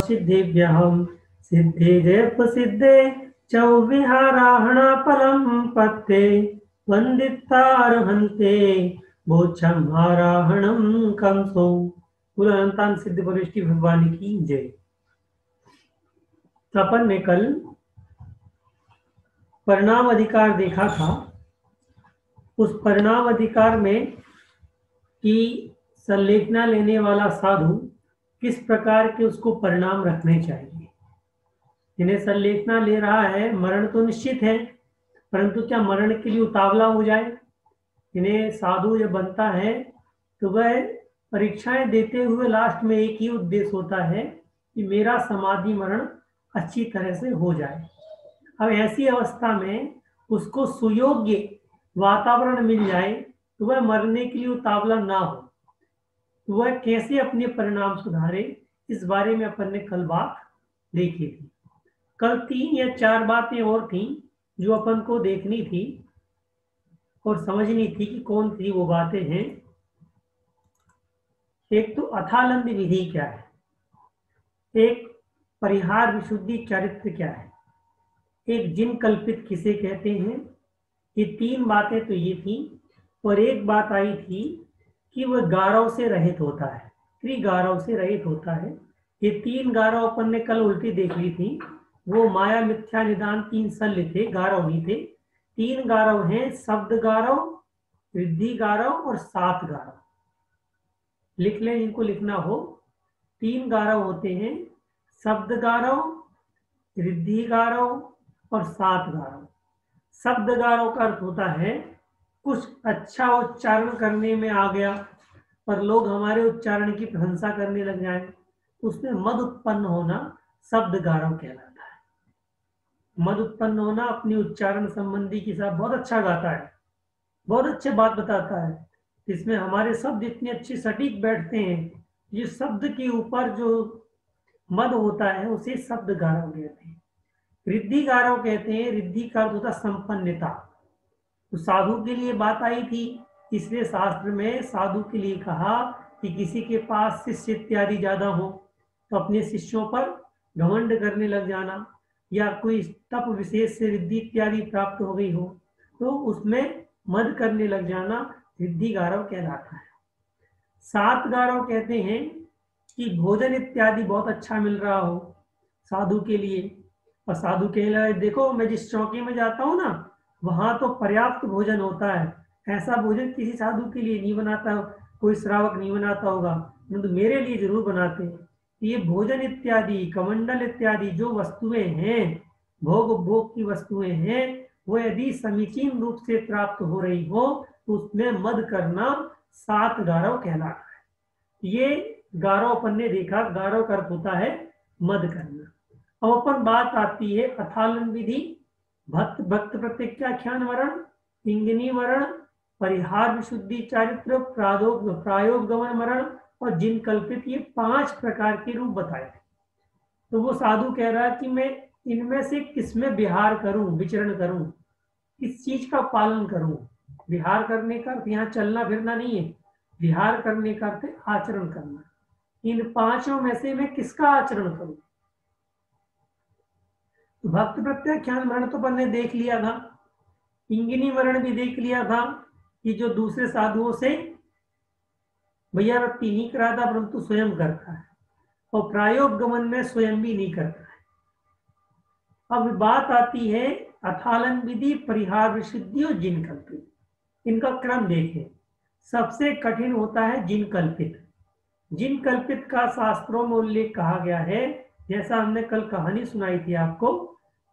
सिद्धिभ्यहं सिद्धिरेऽप्यसिद्धे च विहाराहणाफलं पत्ते वन्दितार्हन्ते मोक्षम आराहणम कंसो। बोलो अनंतान सिद्ध बरिष्ठी भगवान की जय। तो अपन ने कल परिणाम अधिकार देखा था। उस परिणाम अधिकार में कि संलेखना लेने वाला साधु किस प्रकार के उसको परिणाम रखने चाहिए। जिन्हें संलेखना ले रहा है मरण तो निश्चित है, परंतु क्या मरण के लिए उतावला हो जाए। इन्हें साधु जब बनता है तो वह परीक्षाएं देते हुए लास्ट में एक ही उद्देश्य होता है कि मेरा समाधि मरण अच्छी तरह से हो जाए। अब ऐसी अवस्था में उसको सुयोग्य वातावरण मिल जाए तो वह मरने के लिए उतावला ना हो, तो वह कैसे अपने परिणाम सुधारे, इस बारे में अपन ने कल बात देखी थी। कल 3 या 4 बातें और थी जो अपन को देखनी थी और समझनी थी कि कौन सी वो बातें हैं। एक तो अथालंद विधि क्या है, एक परिहार विशुद्धि चरित्र क्या है, एक जिन कल्पित किसे कहते हैं। ये 3 बातें तो ये थी। और एक बात आई थी कि वह गारव से रहित होता है, त्रिगारव से रहित होता है। ये 3 गारव अपन ने कल उल्टी देख ली थी। वो माया मिथ्या निदान 3 शल्य थे, गारव नहीं थे। 3 गारव हैं, शब्द गारव, रिद्धि गारव और 7 गारव। लिख लें इनको लिखना हो। 3 गारव होते हैं, शब्द गारव, रिद्धि गारव और 7 गारव। शब्द गारव का अर्थ होता है कुछ अच्छा उच्चारण करने में आ गया पर लोग हमारे उच्चारण की प्रशंसा करने लग जाए, उसमें मद उत्पन्न होना शब्द गारव कहलाता है। मद उत्पन्न होना, अपनी उच्चारण संबंधी के साथ बहुत अच्छा गाता है, बहुत अच्छे बात बताता है, इसमें हमारे शब्द इतने अच्छे सटीक बैठते हैं। ये शब्द के ऊपर जो मद होता है उसे शब्द गारव कहते हैं। रिद्धि गारव कहते हैं, रिद्धि का अर्थ होता संपन्नता। तो साधु के लिए बात आई थी, इसलिए शास्त्र में साधु के लिए कहा कि किसी के पास शिष्य इत्यादि ज्यादा हो तो अपने शिष्यों पर घमंड करने लग जाना, या कोई तप विशेष से रिद्धि इत्यादि प्राप्त हो गई हो तो उसमें मद करने लग जाना रिद्धि गारव कहलाता है। 7 गारव कहते हैं कि भोजन इत्यादि बहुत अच्छा मिल रहा हो साधु के लिए। और साधु के लिए देखो, मैं जिस चौकी में जाता हूँ ना वहां तो पर्याप्त भोजन होता है। ऐसा भोजन किसी साधु के लिए नहीं बनाता, कोई श्रावक नहीं बनाता होगा, परंतु मेरे लिए जरूर बनाते हैं। ये भोजन इत्यादि, कमंडल इत्यादि जो वस्तुएं हैं, भोग की वस्तुएं हैं, वो यदि समीचीन रूप से प्राप्त हो रही हो तो उसमें मद करना 7 गारव कहलाता है। ये गारव अपन ने देखा, गारव का अर्थ होता है मद करना। अब अपन बात आती है अथालन विधि, भक्त प्रत्याख्यान वर्ण, इंगिनी वर्ण, परिहार विशुद्धि चारित्र, प्रायोग गमन वर्ण और जिन कल्पित। ये 5 प्रकार के रूप बताए थे। तो वो साधु कह रहा है कि मैं इनमें से किसमें विहार करूं, विचरण करूं, किस चीज का पालन करूं। विहार करने का अर्थ यहाँ चलना फिरना नहीं है, विहार करने का अर्थ आचरण करना। इन 5 में से मैं किसका आचरण करूं। भक्त प्रत्याख्यान वर्ण तो अपन ने देख लिया था, इंगिनी वर्ण भी देख लिया था कि जो दूसरे साधुओं से भैयावृत्ति नहीं कराता परंतु स्वयं करता है, और प्रायोग गमन में स्वयं भी नहीं करता है। अब बात आती है अथालन विधि, परिहार विशुद्धि और जिन कल्पित। इनका क्रम देखें। सबसे कठिन होता है जिन कल्पित। जिन कल्पित का शास्त्रों में उल्लेख कहा गया है, जैसा हमने कल कहानी सुनाई थी आपको,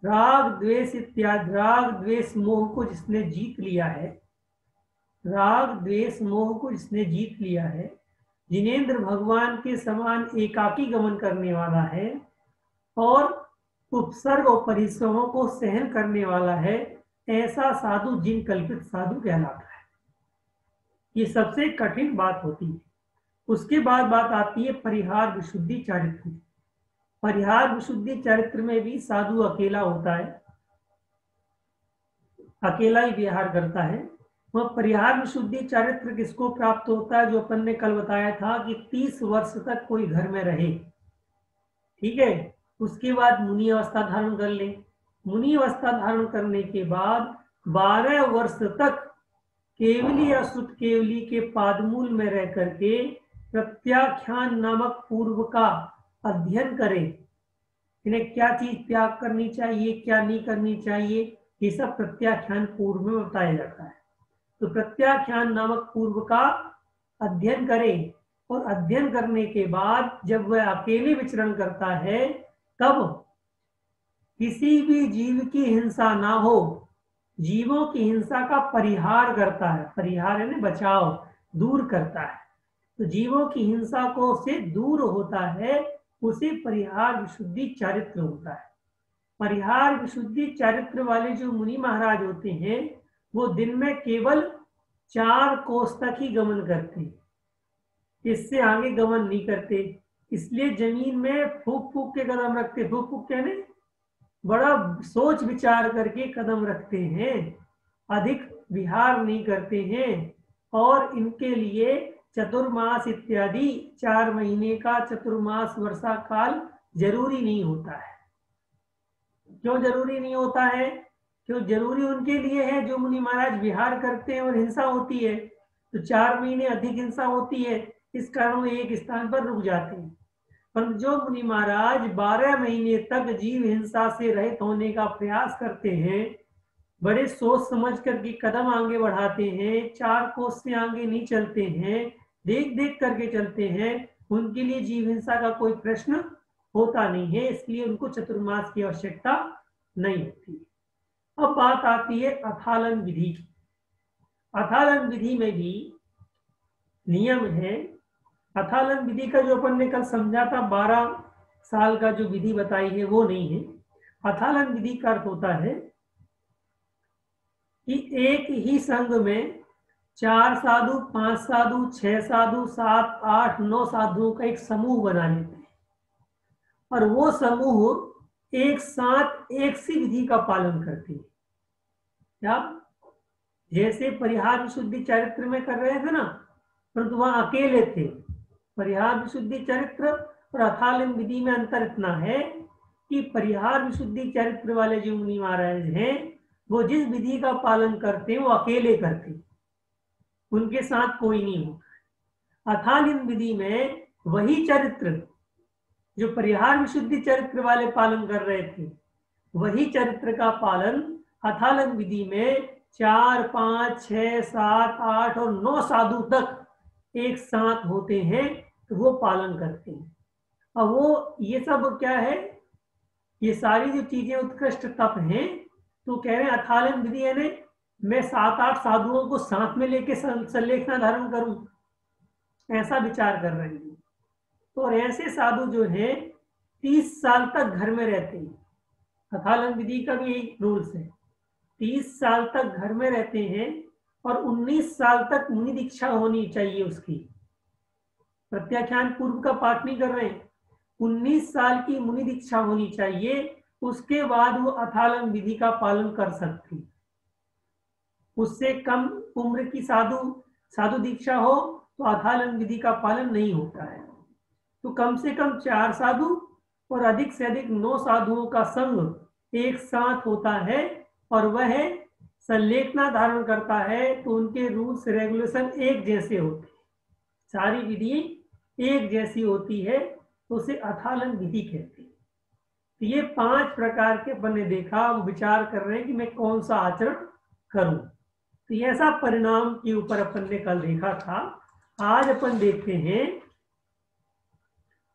राग द्वेष इत्यादि, राग द्वेष मोह को जिसने जीत लिया है, राग द्वेष मोह को जिसने जीत लिया है, जिनेंद्र भगवान के समान एकाकी गमन करने वाला है और उपसर्ग और परिश्रमों को सहन करने वाला है, ऐसा साधु जिन कल्पित साधु कहलाता है। ये सबसे कठिन बात होती है। उसके बाद बात आती है परिहार विशुद्धि चारित्र। परिहार विशुद्धि चरित्र में भी साधु अकेला होता है, अकेला ही विहार करता है। वह परिहार विशुद्धि चरित्र किसको प्राप्त होता है, जो अपन ने कल बताया था कि 30 वर्ष तक कोई घर में रहे, ठीक है। उसके बाद मुनि अवस्था धारण कर ले। मुनि अवस्था धारण करने के बाद 12 वर्ष तक केवली या श्रुत केवली के पादमूल में रह करके प्रत्याख्यान नामक पूर्व का अध्ययन करें। इन्हें क्या चीज त्याग करनी चाहिए, क्या नहीं करनी चाहिए, ये सब प्रत्याख्यान पूर्व में बताया जाता है। तो प्रत्याख्यान नामक पूर्व का अध्ययन करें, और अध्ययन करने के बाद जब वह अकेले विचरण करता है तब किसी भी जीव की हिंसा ना हो, जीवों की हिंसा का परिहार करता है। परिहार यानी बचाव, दूर करता है। तो जीवों की हिंसा को से दूर होता है, उसे परिहार विशुद्धि चारित्र होता है। परिहार विशुद्धि चारित्र वाले जो मुनि महाराज होते हैं वो दिन में केवल 4 कोस तक ही गमन करते हैं, इससे आगे गमन नहीं करते। इसलिए जमीन में फूक फूक के कदम रखते। फूक फूक कहने बड़ा सोच विचार करके कदम रखते हैं, अधिक विहार नहीं करते हैं। और इनके लिए चतुर्मास इत्यादि 4 महीने का चतुर्मास वर्षा काल जरूरी नहीं होता है। क्यों जरूरी नहीं होता है? क्यों जरूरी उनके लिए है जो मुनि महाराज विहार करते हैं और हिंसा होती है। तो 4 महीने अधिक हिंसा होती है, इस कारण वो एक स्थान पर रुक जाते हैं। पर जो मुनि महाराज 12 महीने तक जीव हिंसा से रहित होने का प्रयास करते हैं, बड़े सोच समझ करके कदम आगे बढ़ाते हैं, 4 कोस से आगे नहीं चलते हैं, देख देख करके चलते हैं, उनके लिए जीव हिंसा का कोई प्रश्न होता नहीं है। इसलिए उनको चतुर्मास की आवश्यकता नहीं होती। अब बात आती है अथालन विधि की। अथालन विधि में भी नियम है। अथालन विधि का जो अपन ने कल समझा था, 12 साल का जो विधि बताई है वो नहीं है। अथालन विधि का अर्थ होता है कि एक ही संघ में 4 साधु, 5 साधु, 6 साधु, 7, 8, 9 साधुओं का एक समूह बना लेते हैं, और वो समूह एक साथ एक सी विधि का पालन करते हैं। क्या? जैसे परिहार विशुद्धि चरित्र में कर रहे थे ना, परंतु वहां अकेले थे। परिहार विशुद्धि चरित्र और अथालन विधि में अंतर इतना है कि परिहार विशुद्धि चरित्र वाले जो मुनि महाराज हैं वो जिस विधि का पालन करते हैं वो अकेले करते हैं, उनके साथ कोई नहीं होता। अथालन विधि में वही चरित्र जो परिहार विशुद्धि चरित्र वाले पालन कर रहे थे, वही चरित्र का पालन अथालन विधि में 4, 5, 6, 7, 8 और 9 साधु तक एक साथ होते हैं, तो वो पालन करते हैं। अब वो ये सब क्या है, ये सारी जो चीजें उत्कृष्ट तप हैं। तो कह रहे हैं अथालन विधि यानी मैं 7, 8 साधुओं को साथ में लेके संलेखना धारण करूं, ऐसा विचार कर रहे हैं। तो और ऐसे साधु जो हैं 30 साल तक घर में रहते हैं। अथालन विधि का भी यही रूल्स है, 30 साल तक घर में रहते हैं और 19 साल तक मुनि दीक्षा होनी चाहिए उसकी। प्रत्याख्यान पूर्व का पाठ नहीं कर रहे हैं, 19 साल की मुनि दीक्षा होनी चाहिए, उसके बाद वो अथालन विधि का पालन कर सकते हैं। उससे कम उम्र की साधु दीक्षा हो तो अथालन विधि का पालन नहीं होता है। तो कम से कम 4 साधु और अधिक से अधिक 9 साधुओं का संग एक साथ होता है, और वह संलेखना धारण करता है। तो उनके रूल्स रेगुलेशन एक जैसे होते हैं, सारी विधि एक जैसी होती है, तो उसे अथालन विधि कहते हैं। तो ये 5 प्रकार के अपन ने देखा, वो विचार कर रहे हैं कि मैं कौन सा आचरण करूं। तो ऐसा परिणाम के ऊपर अपन ने कल देखा था। आज अपन देखते हैं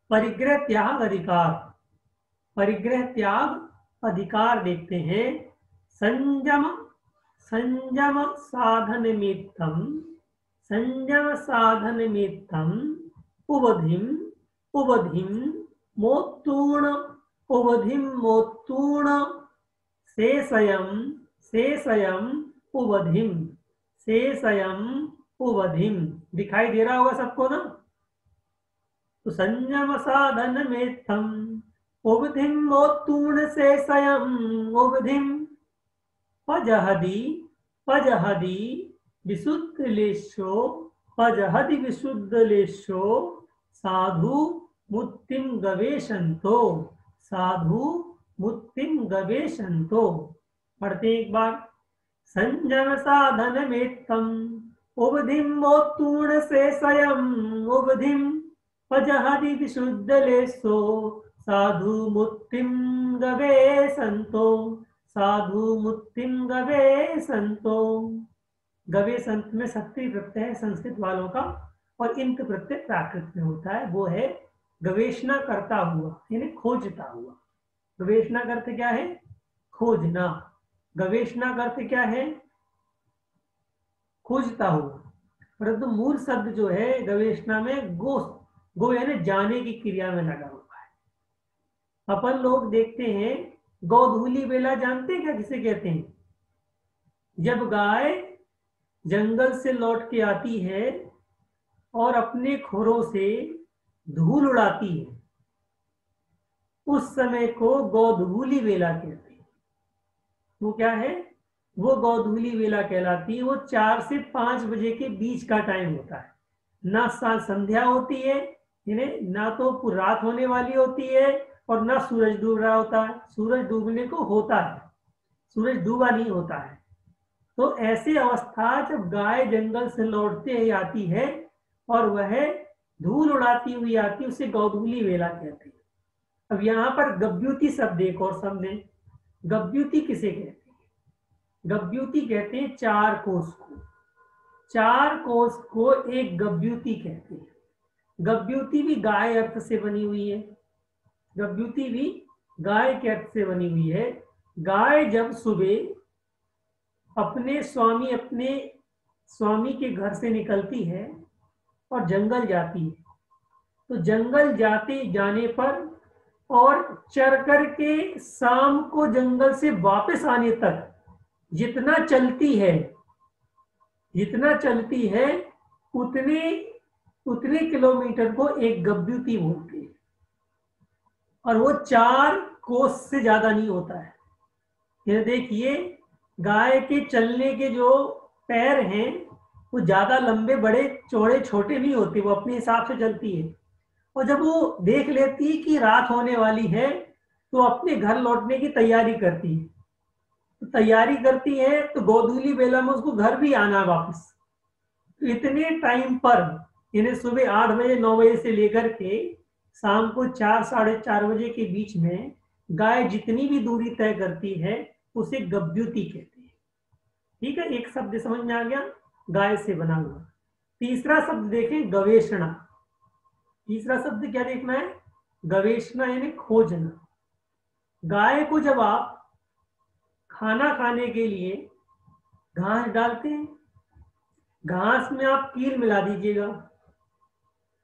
परिग्रह त्याग अधिकार। परिग्रह त्याग अधिकार देखते हैं। संयम साधन निमित्तम उबधिम मोत्तूर्ण शेषयम उबधिम। दिखाई दे रहा होगा सबको ना? तो संयम साधन मित्थम उबधिम मोत्तूर्ण शेषयम उबधिम पजहदि विशुद्ध लेशो साधु मुक्तिम गवेशंतो, साधु मुक्तिम गवेशंतो। पढ़ते एक बार। संजम साधन मेत्तम उबधिम मोत्तूर्ण से स्वयं उबधिम पजहदि विशुद्ध लेसो साधु मुक्तिम गवे संतो, साधु मुक्तिम गवे संतो। गवे संत में सत्य प्रत्यय है संस्कृत वालों का, और इंत प्रत्यय प्राकृत में होता है। वो है गवेषणा करता हुआ, यानी खोजता हुआ। गवेषणा करते क्या है? खोजना। गवेषणा करते क्या है? खोजता हुआ। परंतु मूल शब्द जो है गवेषणा में गो यानी जाने की क्रिया में लगा हुआ है। अपन लोग देखते हैं गोधूली बेला, जानते हैं क्या किसे कहते हैं? जब गाय जंगल से लौट के आती है और अपने खुरों से धूल उड़ाती है, उस समय को गोधूली बेला कहते हैं। वो क्या है? वो गोधूली बेला कहलाती है। वो 4 से 5 बजे के बीच का टाइम होता है। ना संध्या होती है, यानी ना तो रात होने वाली होती है, और ना सूरज डूब रहा होता है। सूरज डूबने को होता है, सूरज डूबा नहीं होता है। तो ऐसी अवस्था जब गाय जंगल से लौटते ही आती है और वह धूल उड़ाती हुई आती है, उसे गोधूली बेला कहते हैं। अब यहाँ पर गव्युति शब्द एक और शब्द है। गव्युति किसे कहते हैं? गव्युति कहते हैं 4 कोष को। 4 कोष को एक गव्युति कहते हैं। गव्युति भी गाय अर्थ से बनी हुई है। गव्युति भी गाय के अर्थ से बनी हुई है। गाय जब सुबह अपने स्वामी के घर से निकलती है और जंगल जाती है, तो जंगल जाने पर और चर कर के शाम को जंगल से वापस आने तक जितना चलती है उतने किलोमीटर को एक गव्युति बोलते हैं। और वो 4 कोस से ज्यादा नहीं होता है। ये देखिए, गाय के चलने के जो पैर हैं वो ज्यादा लंबे बड़े चौड़े छोटे नहीं होते, वो अपने हिसाब से चलती है। और जब वो देख लेती है कि रात होने वाली है तो अपने घर लौटने की तैयारी करती है। तो गोधूली बेला में उसको घर भी आना वापस। तो इतने टाइम पर, इन्हें सुबह 8 बजे 9 बजे से लेकर के शाम को 4 साढ़े 4 बजे के बीच में गाय जितनी भी दूरी तय करती है उसे गव्युति कहते हैं। ठीक है, एक शब्द समझ में आ गया, गाय से बना हुआ। तीसरा शब्द देखें, गवेषणा। तीसरा शब्द क्या देखना है? गवेषणा यानी खोजना। गाय को जब आप खाना खाने के लिए घास डालते हैं, घास में आप कील मिला दीजिएगा।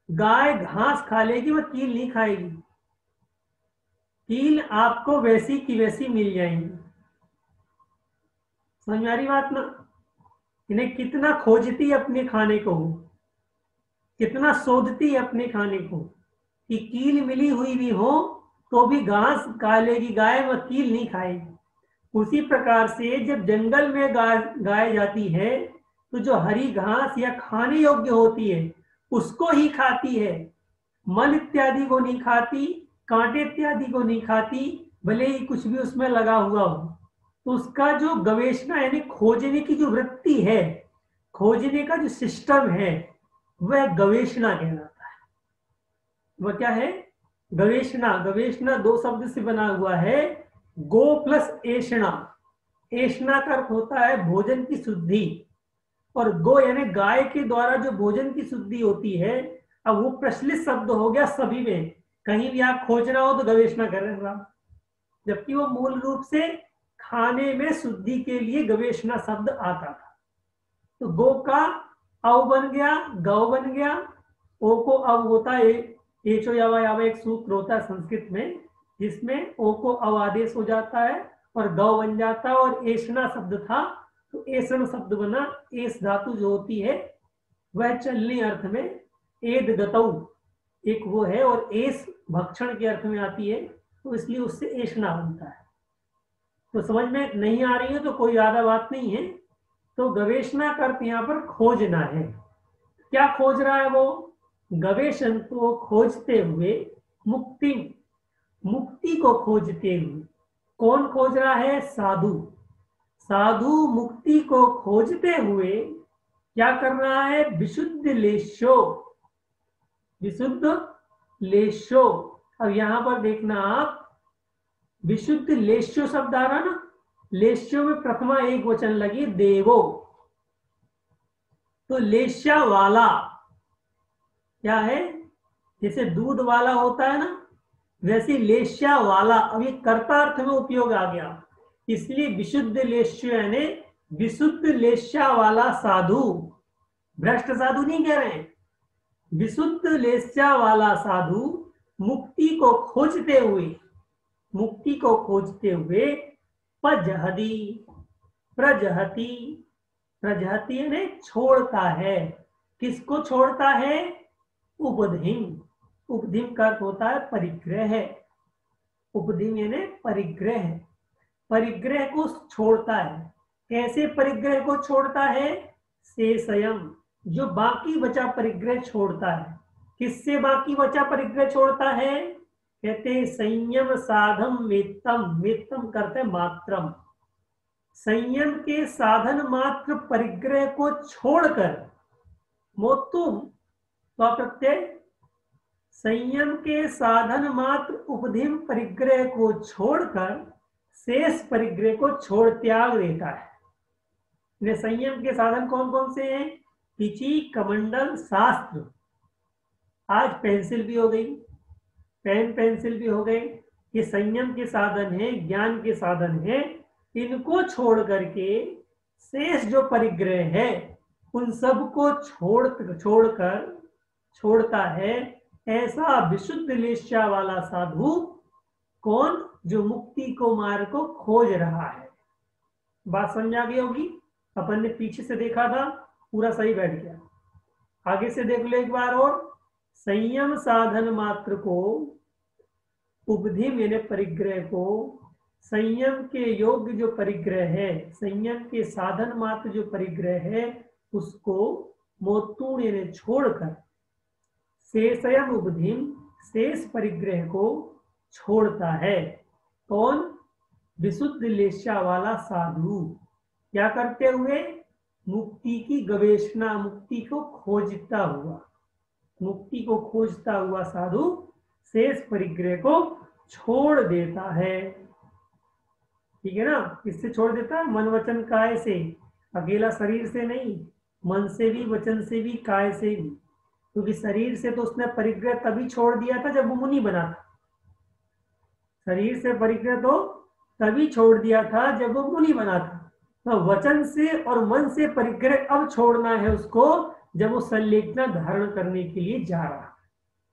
गाय घास खा लेगी, वह कील नहीं खाएगी। कील आपको वैसी की वैसी मिल जाएंगी। समझ में आ रही बात ना? इन्हें कितना खोजती है अपने खाने को, कितना शोधती है अपने खाने को कि कील मिली हुई भी हो तो भी घास खा लेगी गाय, वह कील नहीं खाएगी। उसी प्रकार से जब जंगल में गाय जाती है तो जो हरी घास या खाने योग्य होती है उसको ही खाती है। मल इत्यादि को नहीं खाती, कांटे इत्यादि को नहीं खाती, भले ही कुछ भी उसमें लगा हुआ हो। तो उसका जो गवेषणा यानी खोजने की जो वृत्ति है, खोजने का जो सिस्टम है, वह गवेषणा कहलाता है। वह क्या है? गवेषणा। गवेषणा 2 शब्द से बना हुआ है, गो प्लस एषणा। एषणा का अर्थ होता है भोजन की शुद्धि, और गो यानी गाय के द्वारा जो भोजन की शुद्धि होती है। अब वो प्रचलित शब्द हो गया सभी में, कहीं भी आप खोजना हो तो गवेषणा कर रहे हैं, जबकि वो मूल रूप से खाने में शुद्धि के लिए गवेषणा शब्द आता था। तो गो का अव बन गया, गौ बन गया। ओ को अव होता है, एचो यावा यावा एक सूत्र होता है संस्कृत में, जिसमें ओ को अव आदेश हो जाता है और गौ बन जाता है। और एषणा शब्द था तो एषण शब्द बना। एस धातु जो होती है वह चलने अर्थ में एद गतौ एक वो है, और एस भक्षण के अर्थ में आती है, तो इसलिए उससे एषणा बनता है। तो समझ में नहीं आ रही है तो कोई ज्यादा बात नहीं है। तो गवेषणा का अर्थ यहाँ पर खोजना है। क्या खोज रहा है वो? गवेषण को खोजते हुए, मुक्ति मुक्ति को खोजते हुए। कौन खोज रहा है? साधु। साधु मुक्ति को खोजते हुए क्या कर रहा है? विशुद्ध लेशो, विशुद्ध लेशो। अब यहां पर देखना आप, विशुद्ध लेशो शब्द आ रहा ना, लेशो में प्रथमा एक वचन लगी देवो, तो लेशा वाला क्या है? जैसे दूध वाला होता है ना, वैसे लेशा वाला। अब ये कर्ता अर्थ में उपयोग आ गया, इसलिए विशुद्ध लेश्य यानी विशुद्ध लेशा वाला साधु। भ्रष्ट साधु नहीं कह रहे हैं, विशुद्ध लेशा वाला साधु मुक्ति को खोजते हुए, मुक्ति को खोजते हुए पजहदी, प्रजहती, प्रजहती यानी छोड़ता है। किसको छोड़ता है? उपधिम। उपधिम का अर्थ होता है परिग्रह। उपधिम यानी परिग्रह, परिग्रह को छोड़ता है। कैसे परिग्रह को छोड़ता है? शेषयम, जो बाकी बचा परिग्रह छोड़ता है। किससे बाकी बचा परिग्रह छोड़ता है? कहते हैं संयम साधम वेत्तम, वेत्तम करते मात्रम। संयम के साधन मात्र परिग्रह को छोड़कर, मोतुम प्रत्यय, संयम के साधन मात्र उपधिम परिग्रह को छोड़कर शेष परिग्रह को छोड़ त्याग देता है। संयम के साधन कौन कौन से हैं? पिची, कमंडल, शास्त्र। आज पेंसिल भी हो गई, पेन पेंसिल भी हो गए, ये संयम के साधन है, ज्ञान के साधन है। इनको छोड़ करके शेष जो परिग्रह है उन सब को छोड़ता है। ऐसा विशुद्ध लेशा वाला साधु कौन? जो मुक्ति को मार्ग को खोज रहा है। बात समझ आ गई होगी। अपन ने पीछे से देखा था, पूरा सही बैठ गया। आगे से देख लो एक बार और। संयम साधन मात्र को, उपधिम यानी परिग्रह को, संयम के योग्य जो परिग्रह है, संयम के साधन मात्र जो परिग्रह है, उसको मोतूण यानी छोड़कर शेषयम उपधिम, शेष परिग्रह को छोड़ता है। कौन? विशुद्ध लेशा वाला साधु। क्या करते हुए? मुक्ति की गवेषणा, मुक्ति को खोजता हुआ, मुक्ति को खोजता हुआ साधु शेष परिग्रह को छोड़ देता है। ठीक है ना? किससे छोड़ देता है? मन वचन काय से। अकेला शरीर से नहीं, मन से भी, वचन से भी, काय से भी। क्योंकि शरीर से तो उसने परिग्रह तभी छोड़ दिया था जब वो मुनि बना था। शरीर से परिग्रह तो तभी छोड़ दिया था जब वो मुनि बना था। तो वचन से और मन से परिग्रह अब छोड़ना है उसको, जब वो संलेखना धारण करने के लिए जा रहा है।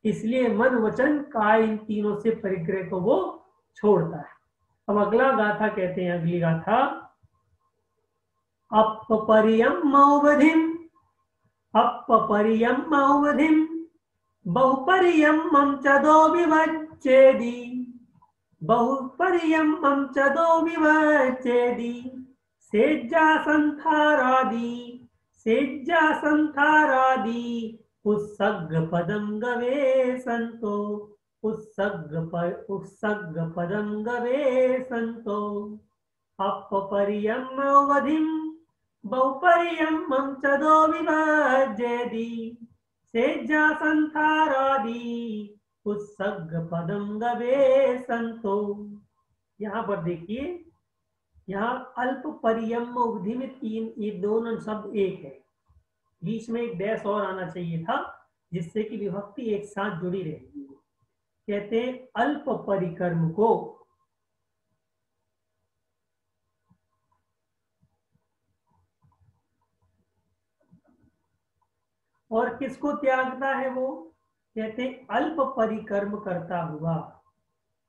इसलिए मन, वचन, काय, इन तीनों से परिग्रह को वो छोड़ता है। अब अगला गाथा कहते हैं, अगली गाथा, अपपरियम अवधिम, अपपरियम अवधिम बहुपरियम चदो विवच्चेदि, बहुपरियम चदो विवच्चेदि सेज्जा संथारादि, सेज्जा संथारादि उत्सग्ग पदं गवे संतो, उत्सग्ग पदं गवे संतो। अपपरियम अवधिम बहुपरियम चदो विभज्येदि सेज्जा संथारादि उत्सग्ग पदं गवे संतो। यहाँ पर देखिए, यहाँ अल्प परियम अवधि में तीन, ये दोनों शब्द एक है, बीच में एक डैश और आना चाहिए था जिससे कि विभक्ति एक साथ जुड़ी रहेगी। कहते हैं अल्प परिकर्म को, और किसको त्यागता है वो? कहते हैं अल्प परिकर्म करता हुआ।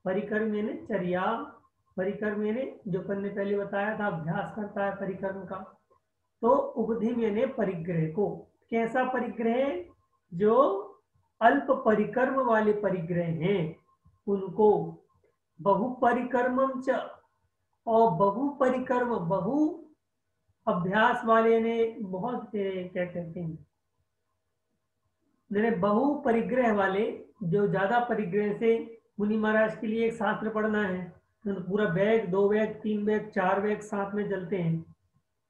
परिकर्म यानी चर्या, परिकर्म यानी जो अपन ने पहले बताया था अभ्यास करता है परिकर्म का। तो उपधिम यानी परिग्रह को। कैसा परिग्रह? जो अल्प परिकर्म वाले परिग्रह हैं उनको। बहुपरिकर्मम च, और बहुपरिकर्म, बहु अभ्यास वाले ने, बहुत क्या कहते हैं, मेरे बहु परिग्रह वाले, जो ज्यादा परिग्रह से मुनि महाराज के लिए एक शास्त्र पढ़ना है, तो पूरा बैग, 2 बैग, 3 बैग, 4 बैग साथ में चलते हैं।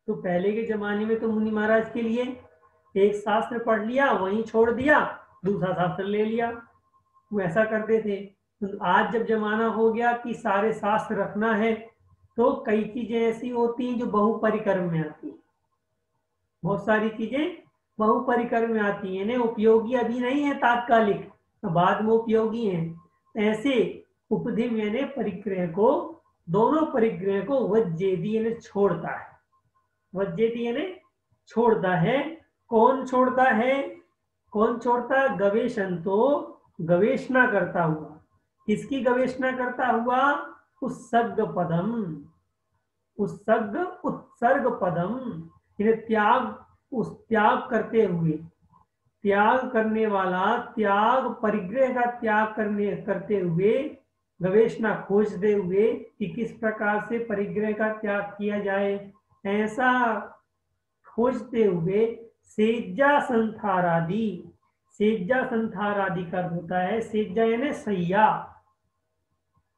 तो पहले के जमाने में तो मुनि महाराज के लिए एक शास्त्र पढ़ लिया, वहीं छोड़ दिया, दूसरा शास्त्र ले लिया, वो ऐसा करते थे। तो आज जब जमाना हो गया कि सारे शास्त्र रखना है, तो कई चीजें ऐसी होती हैं जो बहुपरिक्रम में आती हैं। बहुत सारी चीजें बहुपरिक्रम में आती हैं, उपयोगी अभी नहीं है तात्कालिक, तो बाद में उपयोगी हैं। ऐसे उपधिम यानी परिग्रह को, दोनों परिग्रह को वज्जेदी यानी छोड़ता है। वज्जेदी यानी छोड़ता है। कौन छोड़ता है? कौन छोड़ता है? गवेशन, तो गवेषणा करता हुआ। किसकी गवेषणा करता हुआ? उत्सर्ग पदम, उत्सर्ग पदम, त्याग, उस त्याग करते हुए, त्याग करने वाला, त्याग परिग्रह का त्याग करते हुए, गवेषणा खोजते हुए कि किस प्रकार से परिग्रह का त्याग किया जाए, ऐसा खोजते हुए सेज्जा संथारादि, सेज्जा संथारादि का होता है। सेज्जा यानी सैया,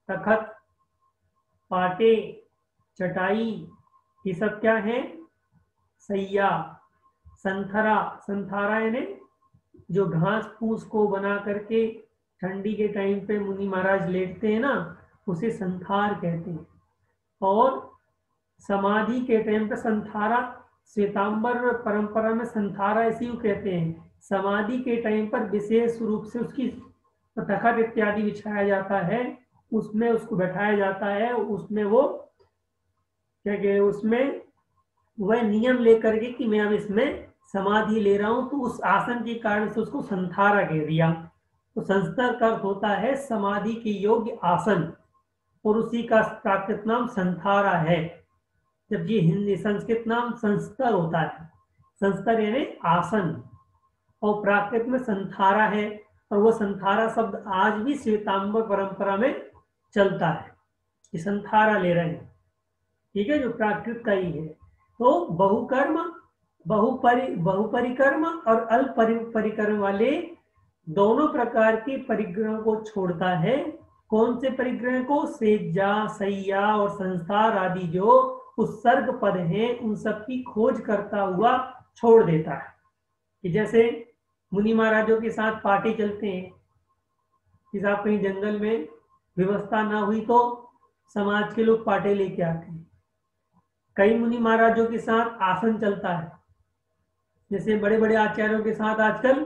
तखत, पाटे, चटाई, ये सब क्या है? सैया। संथरा, संथारा यानी जो घास फूस को बना करके ठंडी के टाइम पे मुनि महाराज लेटते हैं ना, उसे संथार कहते हैं। और समाधि के टाइम पे संथारा, श्वेतांबर परंपरा में संथारा इसी को कहते हैं। समाधि के टाइम पर विशेष रूप से उसकी तखत इत्यादि बिछाया जाता है, उसमें उसको बैठाया जाता है, उसमें वो क्या कहते हैं, उसमें वह नियम लेकर के कि मैं अब इसमें समाधि ले रहा हूं, तो उस आसन के कारण से उसको संथारा कह दिया। तो संस्तर का अर्थ होता है समाधि के योग्य आसन, और उसी का प्राकृत नाम संथारा है। जबकि हिंदी संस्कृत नाम संस्तर होता है। संस्तर यानी आसन, और प्राकृत में संथारा है। और वो संथारा शब्द आज भी श्वेतांबर परंपरा में चलता है कि संथारा ले रहे हैं, ठीक है, जो प्राकृत का ही है। तो बहुकर्म, बहुपरिकर्म और अल्प परिकर्म वाले दोनों प्रकार के परिग्रहों को छोड़ता है। कौन से परिग्रह को? सेज्जा, सैया और संसार आदि जो उत्सर्ग पद हैं, उन सब की खोज करता हुआ छोड़ देता है। कि जैसे मुनि महाराजों के साथ पाटे चलते हैं, कि साहब कहीं जंगल में व्यवस्था ना हुई तो समाज के लोग पाटे लेके आते हैं। कई मुनि महाराजों के साथ आसन चलता है, जैसे बड़े बड़े आचार्यों के साथ आजकल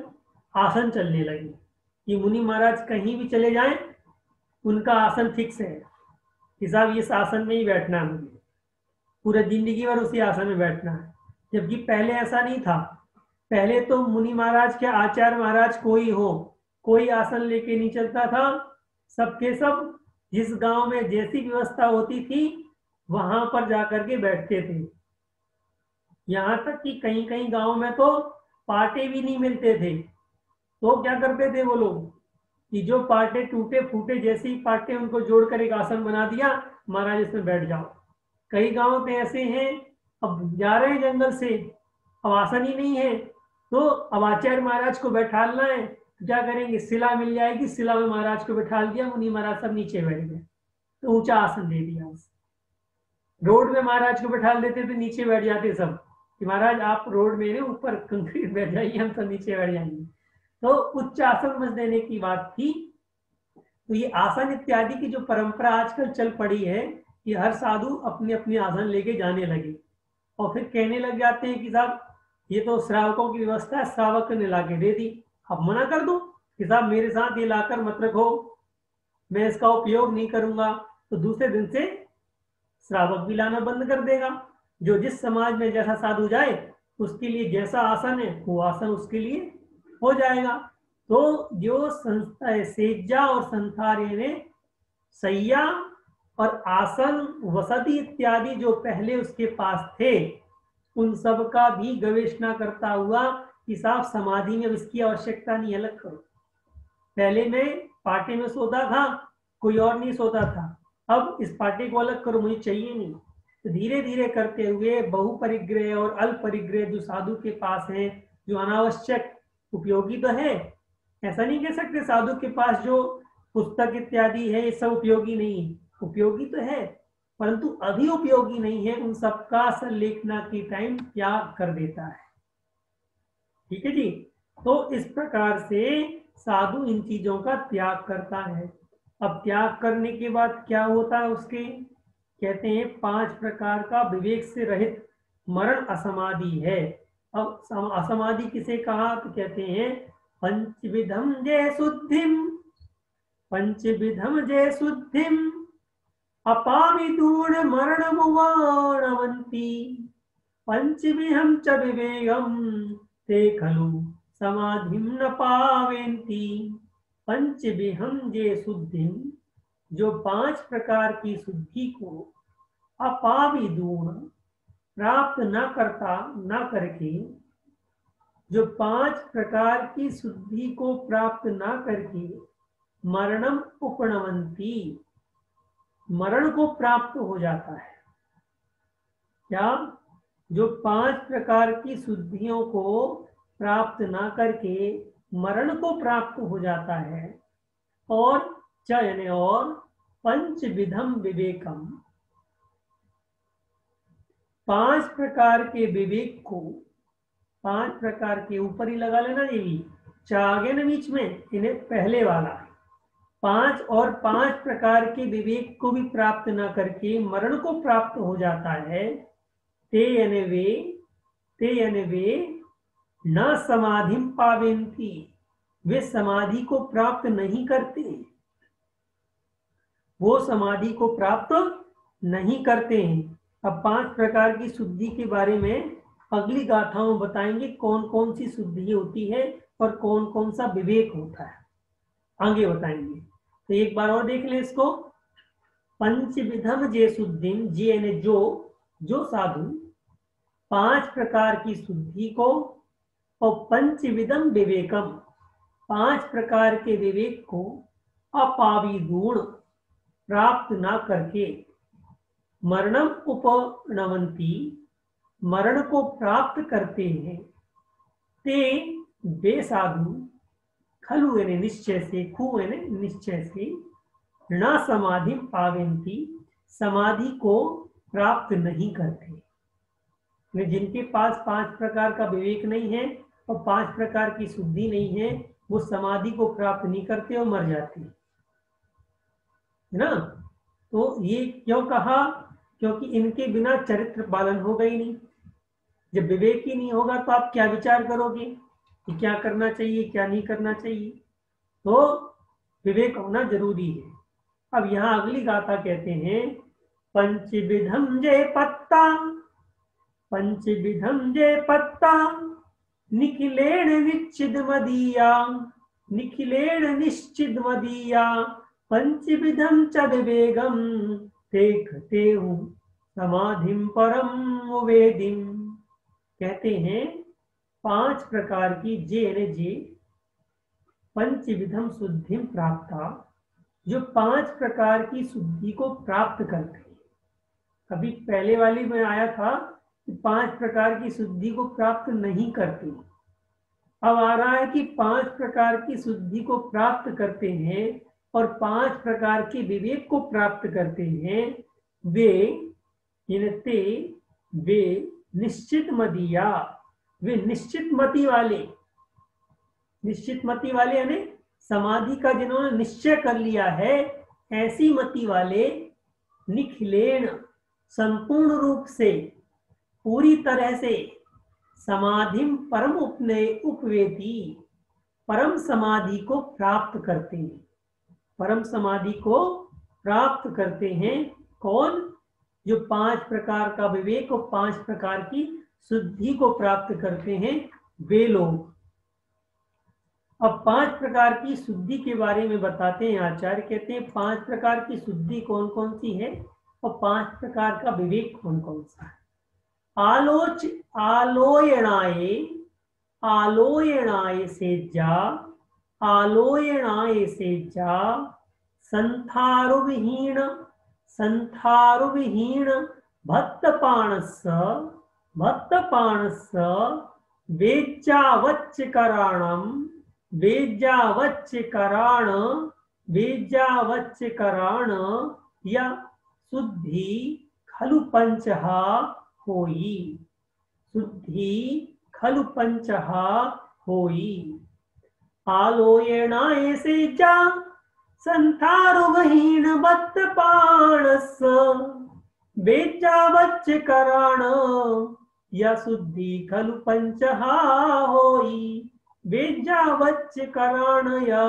आसन चलने लगे कि मुनि महाराज कहीं भी चले जाएं, उनका आसन फिक्स है कि साहब इस आसन में ही बैठना है, मुझे पूरा जिंदगी भर उसी आसन में बैठना है। जबकि पहले ऐसा नहीं था। पहले तो मुनि महाराज के आचार्य महाराज कोई हो, कोई आसन लेके नहीं चलता था। सबके सब जिस गांव में जैसी व्यवस्था होती थी वहां पर जाकर के बैठते थे। यहाँ तक कि कहीं कहीं गांव में तो पाटे भी नहीं मिलते थे, तो क्या करते थे वो लोग कि जो पाटे टूटे फूटे, जैसे ही पाटे उनको जोड़कर एक आसन बना दिया, महाराज इसमें बैठ जाओ। कई गांव तो ऐसे हैं, अब जा रहे हैं जंगल से, अब आसन ही नहीं है, तो अब आचार्य महाराज को बैठालना है, क्या करेंगे? शिला मिल जाएगी, शिला में महाराज को बैठा दिया, मुनि महाराज सब नीचे बैठ गए, तो ऊंचा आसन दे दिया। रोड में महाराज को बैठा देते थे, नीचे बैठ जाते सब कि महाराज आप रोड में ऊपर कंक्रीट बैठ जाइए, हम सब नीचे बैठ जाएंगे। तो उच्च आसन बस देने की बात थी। तो ये आसन इत्यादि की जो परंपरा आजकल चल पड़ी है, कि हर साधु अपने अपने आसन लेके जाने लगे, और फिर कहने लग जाते हैं कि साहब ये तो श्रावकों की व्यवस्था है, श्रावक ने ला के दे दी, अब मना कर दो कि साहब मेरे साथ ये लाकर मत रखो, मैं इसका उपयोग नहीं करूंगा। तो दूसरे दिन से श्रावक भी लाना बंद कर देगा। जो जिस समाज में जैसा साधु जाए, उसके लिए जैसा आसन है वो आसन उसके लिए हो जाएगा। तो जो संस्था है, सेज्जा और संथार यानी सैया और आसन, वसति इत्यादि जो पहले उसके पास थे, उन सब का भी गवेषणा करता हुआ कि साहब समाधि में इसकी आवश्यकता नहीं, अलग करो। पहले में पाटे में सोता था, कोई और नहीं सोता था, अब इस पाटे को अलग करो, मुझे चाहिए नहीं। तो धीरे धीरे करते हुए बहुपरिग्रह और अल्प परिग्रह जो साधु के पास हैं, जो अनावश्यक उपयोगी तो है, ऐसा नहीं कह सकते साधु के पास जो पुस्तक इत्यादि है ये सब उपयोगी नहीं है, उपयोगी तो है, परंतु अभी उपयोगी नहीं है, उन सबका संलेखना की टाइम त्याग कर देता है। ठीक है जी। तो इस प्रकार से साधु इन चीजों का त्याग करता है। अब त्याग करने के बाद क्या होता है उसके, कहते हैं 5 प्रकार का विवेक से रहित मरण असमाधि है। अब असमाधि किसे कहा, तो कहते हैं पंचविधम जय शुद्धिम, पंचविधम जय शुद्धिम अपाविदूर्ण मरण मुवाणवंती पंचविहम च विवेगम ते खलु समाधिम न पावेन्ति। पंचविहम जे शुद्धिम, जो 5 प्रकार की शुद्धि को अपाविदूर्ण प्राप्त न करके, जो 5 प्रकार की शुद्धि को प्राप्त न करके मरणम उपणवंती, मरण को प्राप्त हो जाता है। क्या, जो 5 प्रकार की शुद्धियों को प्राप्त ना करके मरण को प्राप्त हो जाता है। और चयन और पंचविधम विवेकम, 5 प्रकार के विवेक को, 5 प्रकार के ऊपर ही लगा लेना ये भी, चागे न बीच में, इन्हें पहले वाला 5 और 5 प्रकार के विवेक को भी प्राप्त ना करके मरण को प्राप्त हो जाता है। ते अनवे न समाधिम पावेन्ति, वे समाधि को प्राप्त नहीं करते, वो समाधि को प्राप्त नहीं करते हैं। अब 5 प्रकार की शुद्धि के बारे में अगली गाथाओं बताएंगे कौन कौन सी शुद्धि होती है और कौन कौन सा विवेक होता है, आगे बताएंगे। तो एक बार और देख लें इसको। पंचविधम जे शुद्धिम, जे यानी जो साधु 5 प्रकार की शुद्धि को और पंचविधम विवेकम, 5 प्रकार के विवेक को अपाविदूर्ण प्राप्त ना करके मरणम उपनवंती, मरण को प्राप्त करते हैं। ते वे साधु खलु यानी निश्चय से, खु यानी निश्चय से, न समाधि पावेंती, समाधि को प्राप्त नहीं करते। जिनके पास 5 प्रकार का विवेक नहीं है और 5 प्रकार की शुद्धि नहीं है, वो समाधि को प्राप्त नहीं करते और मर जाते हैं, है ना। तो ये क्यों कहा, क्योंकि इनके बिना चरित्र पालन होगा ही नहीं। जब विवेक ही नहीं होगा तो आप क्या विचार करोगे कि क्या करना चाहिए क्या नहीं करना चाहिए, तो विवेक होना जरूरी है। अब यहाँ अगली गाथा कहते हैं पंचविधम जय पत्ता, पंचविधम जय पत्ता निखिलेण निश्चिद मदीया, निखिलेण निश्चिद मदीया पंचविधम च विवेगम देखते हूँ समाधिम परम वेदिम। कहते हैं 5 प्रकार की जे पंचविधम शुद्धिम प्राप्ता, जो 5 प्रकार की शुद्धि को प्राप्त करते हैं। अभी पहले वाली में आया था कि 5 प्रकार की शुद्धि को प्राप्त नहीं करते, अब आ रहा है कि 5 प्रकार की शुद्धि को प्राप्त करते हैं और 5 प्रकार के विवेक को प्राप्त करते हैं। वे निश्चित मदिया, वे निश्चित मति वाले, निश्चित मति वाले यानी समाधि का जिन्होंने निश्चय कर लिया है, ऐसी मति वाले निखिलेन संपूर्ण रूप से, पूरी तरह से समाधिम परम उपवेदी, परम समाधि को प्राप्त करते हैं, परम समाधि को प्राप्त करते हैं। कौन, जो 5 प्रकार का विवेक और 5 प्रकार की शुद्धि को प्राप्त करते हैं, वे लोग। अब 5 प्रकार की शुद्धि के बारे में बताते हैं आचार्य, कहते हैं 5 प्रकार की शुद्धि कौन कौन सी है और 5 प्रकार का विवेक कौन कौन सा है। आलोयणाए, आलोयणाए से जा, आलोयणाए से जा संथारुविहीन, संथारुविहीन भक्तपाणस्य, भक्तपाणस्य वेज्जावच्चकराणम, वेज्जावच्चकराण, वेज्जावच्चकराण या शुद्धि खलु पंचहा होई, शुद्धि खलु पंचहा होई। आलोयना ऐसे जा संथारुगहीन बत्त पाणस, वेज्जावच्चकराण या शुद्धि खलु पंचहा होई, वेज्जावच्चकराण या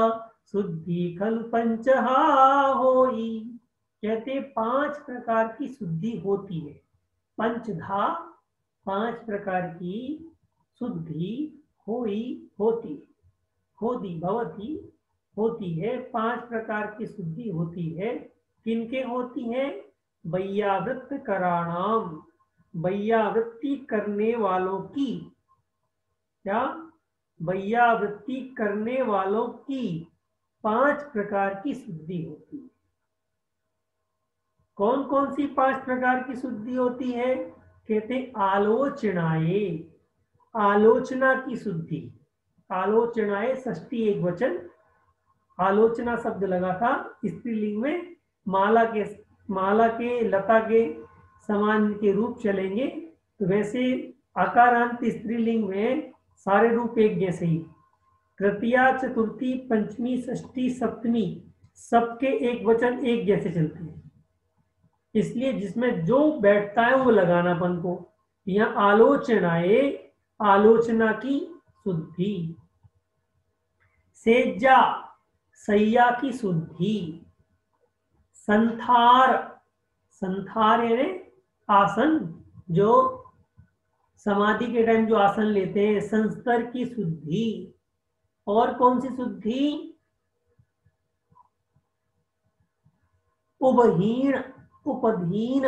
शुद्धि खलु पंचहा होई। कहते 5 प्रकार की शुद्धि होती है। पंचधा 5 प्रकार की शुद्धि होई, होती, होती भवती, होती है। 5 प्रकार की शुद्धि होती है। किनके होती है? वैयावृत्त कराणाम, वैयावृत्ति करने वालों की। क्या? वैयावृत्ति करने वालों की 5 प्रकार की शुद्धि होती है। कौन कौन सी 5 प्रकार की शुद्धि होती है? कहते आलोचनाए, आलोचना की शुद्धि। आलोचनाए षष्ठी एक वचन, आलोचना शब्द लगा था स्त्रीलिंग में। माला के लता के समान के रूप चलेंगे तो वैसे आकारांत स्त्रीलिंग में सारे रूप एक जैसे ही। तृतीया, चतुर्थी, पंचमी, षष्ठी, सप्तमी सबके एक वचन एक जैसे चलते हैं, इसलिए जिसमें जो बैठता है वो लगाना अपन को। यहाँ आलोचनाए, आलोचना की शुद्धि। सेज्जा, सैया की शुद्धि। संथार, संथार यानी आसन, जो समाधि के टाइम जो आसन लेते हैं, संस्तर की शुद्धि। और कौन सी शुद्धि? उपहीन, उपधीन,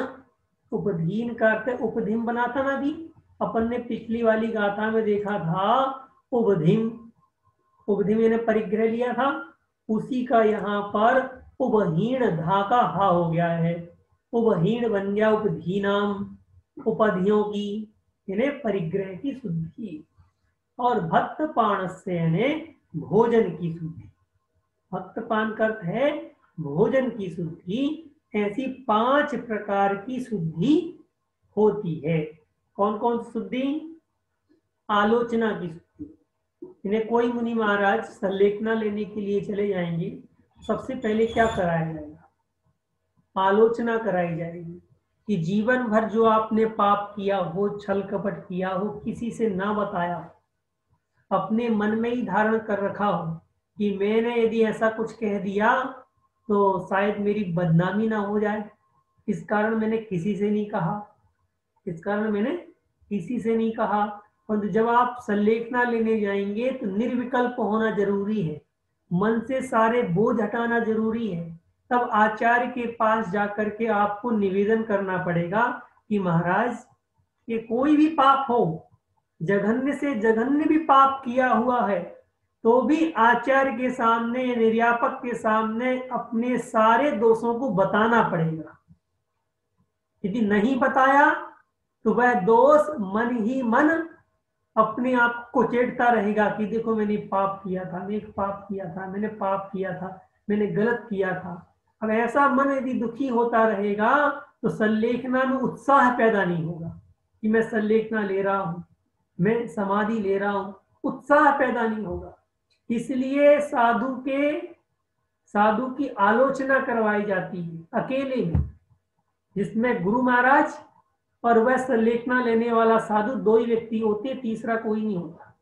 उपधीन का अर्थ उपधिम बना था ना अभी अपन ने पिछली वाली गाथा में देखा था। उपधिम, उपधिम यानी परिग्रह लिया था, उसी का यहाँ पर उपहीन धा का हा हो गया है। उपहीन बन गया उपधीनाम, उपाधियों की यानी परिग्रह की शुद्धि। और भक्त पाणस से यानी भोजन की शुद्धि। भक्त पान का अर्थ है भोजन की शुद्धि। ऐसी 5 प्रकार की शुद्धि होती है। कौन कौन सी शुद्धि? आलोचना की शुद्धि। इन्हें कोई मुनि महाराज संलेखना लेने के लिए चले जाएंगे, सबसे पहले क्या कराया जाएगा? आलोचना कराई जाएगी कि जीवन भर जो आपने पाप किया हो, छल कपट किया हो, किसी से ना बताया, अपने मन में ही धारण कर रखा हो कि मैंने यदि ऐसा कुछ कह दिया तो शायद मेरी बदनामी ना हो जाए, इस कारण मैंने किसी से नहीं कहा, इस कारण मैंने किसी से नहीं कहा। परंतु जब आप संलेखना लेने जाएंगे तो निर्विकल्प होना जरूरी है, मन से सारे बोझ हटाना जरूरी है। तब आचार्य के पास जाकर के आपको निवेदन करना पड़ेगा कि महाराज ये कोई भी पाप हो, जघन्य से जघन्य भी पाप किया हुआ है, तो भी आचार्य के सामने, निर्यापक के सामने अपने सारे दोषों को बताना पड़ेगा। यदि नहीं बताया तो वह दोष मन ही मन अपने आप को चेटता रहेगा कि देखो मैंने पाप किया था, मैं पाप किया था, मैंने पाप किया था, मैंने गलत किया था। अब ऐसा मन यदि दुखी होता रहेगा तो संलेखना में उत्साह पैदा नहीं होगा कि मैं संलेखना ले रहा हूं, मैं समाधि ले रहा हूं, उत्साह पैदा नहीं होगा। इसलिए साधु की आलोचना करवाई जाती है अकेले में, जिसमें गुरु महाराज और वह संलेखना लेने वाला साधु 2 ही व्यक्ति होते, तीसरा कोई नहीं होता।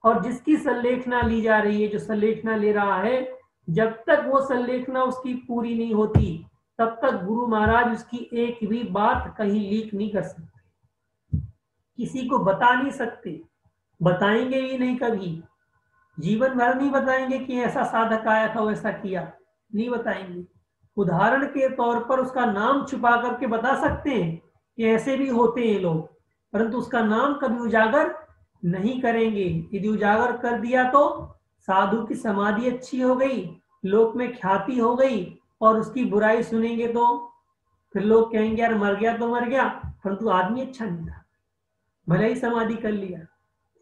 और जिसकी संलेखना ली जा रही है, जो संलेखना ले रहा है, जब तक वो संलेखना उसकी पूरी नहीं होती तब तक गुरु महाराज उसकी एक भी बात कहीं लीक नहीं कर सकते, किसी को बता नहीं सकते, बताएंगे ही नहीं, कभी जीवन भर नहीं बताएंगे कि ऐसा साधक आया था वैसा किया, नहीं बताएंगे। उदाहरण के तौर पर उसका नाम छुपा करके बता सकते हैं कि ऐसे भी होते हैं लोग, परंतु उसका नाम कभी उजागर नहीं करेंगे। यदि उजागर कर दिया तो साधु की समाधि अच्छी हो गई, लोक में ख्याति हो गई, और उसकी बुराई सुनेंगे तो फिर लोग कहेंगे यार मर गया तो मर गया, परंतु आदमी अच्छा नहीं था, भले ही समाधि कर लिया।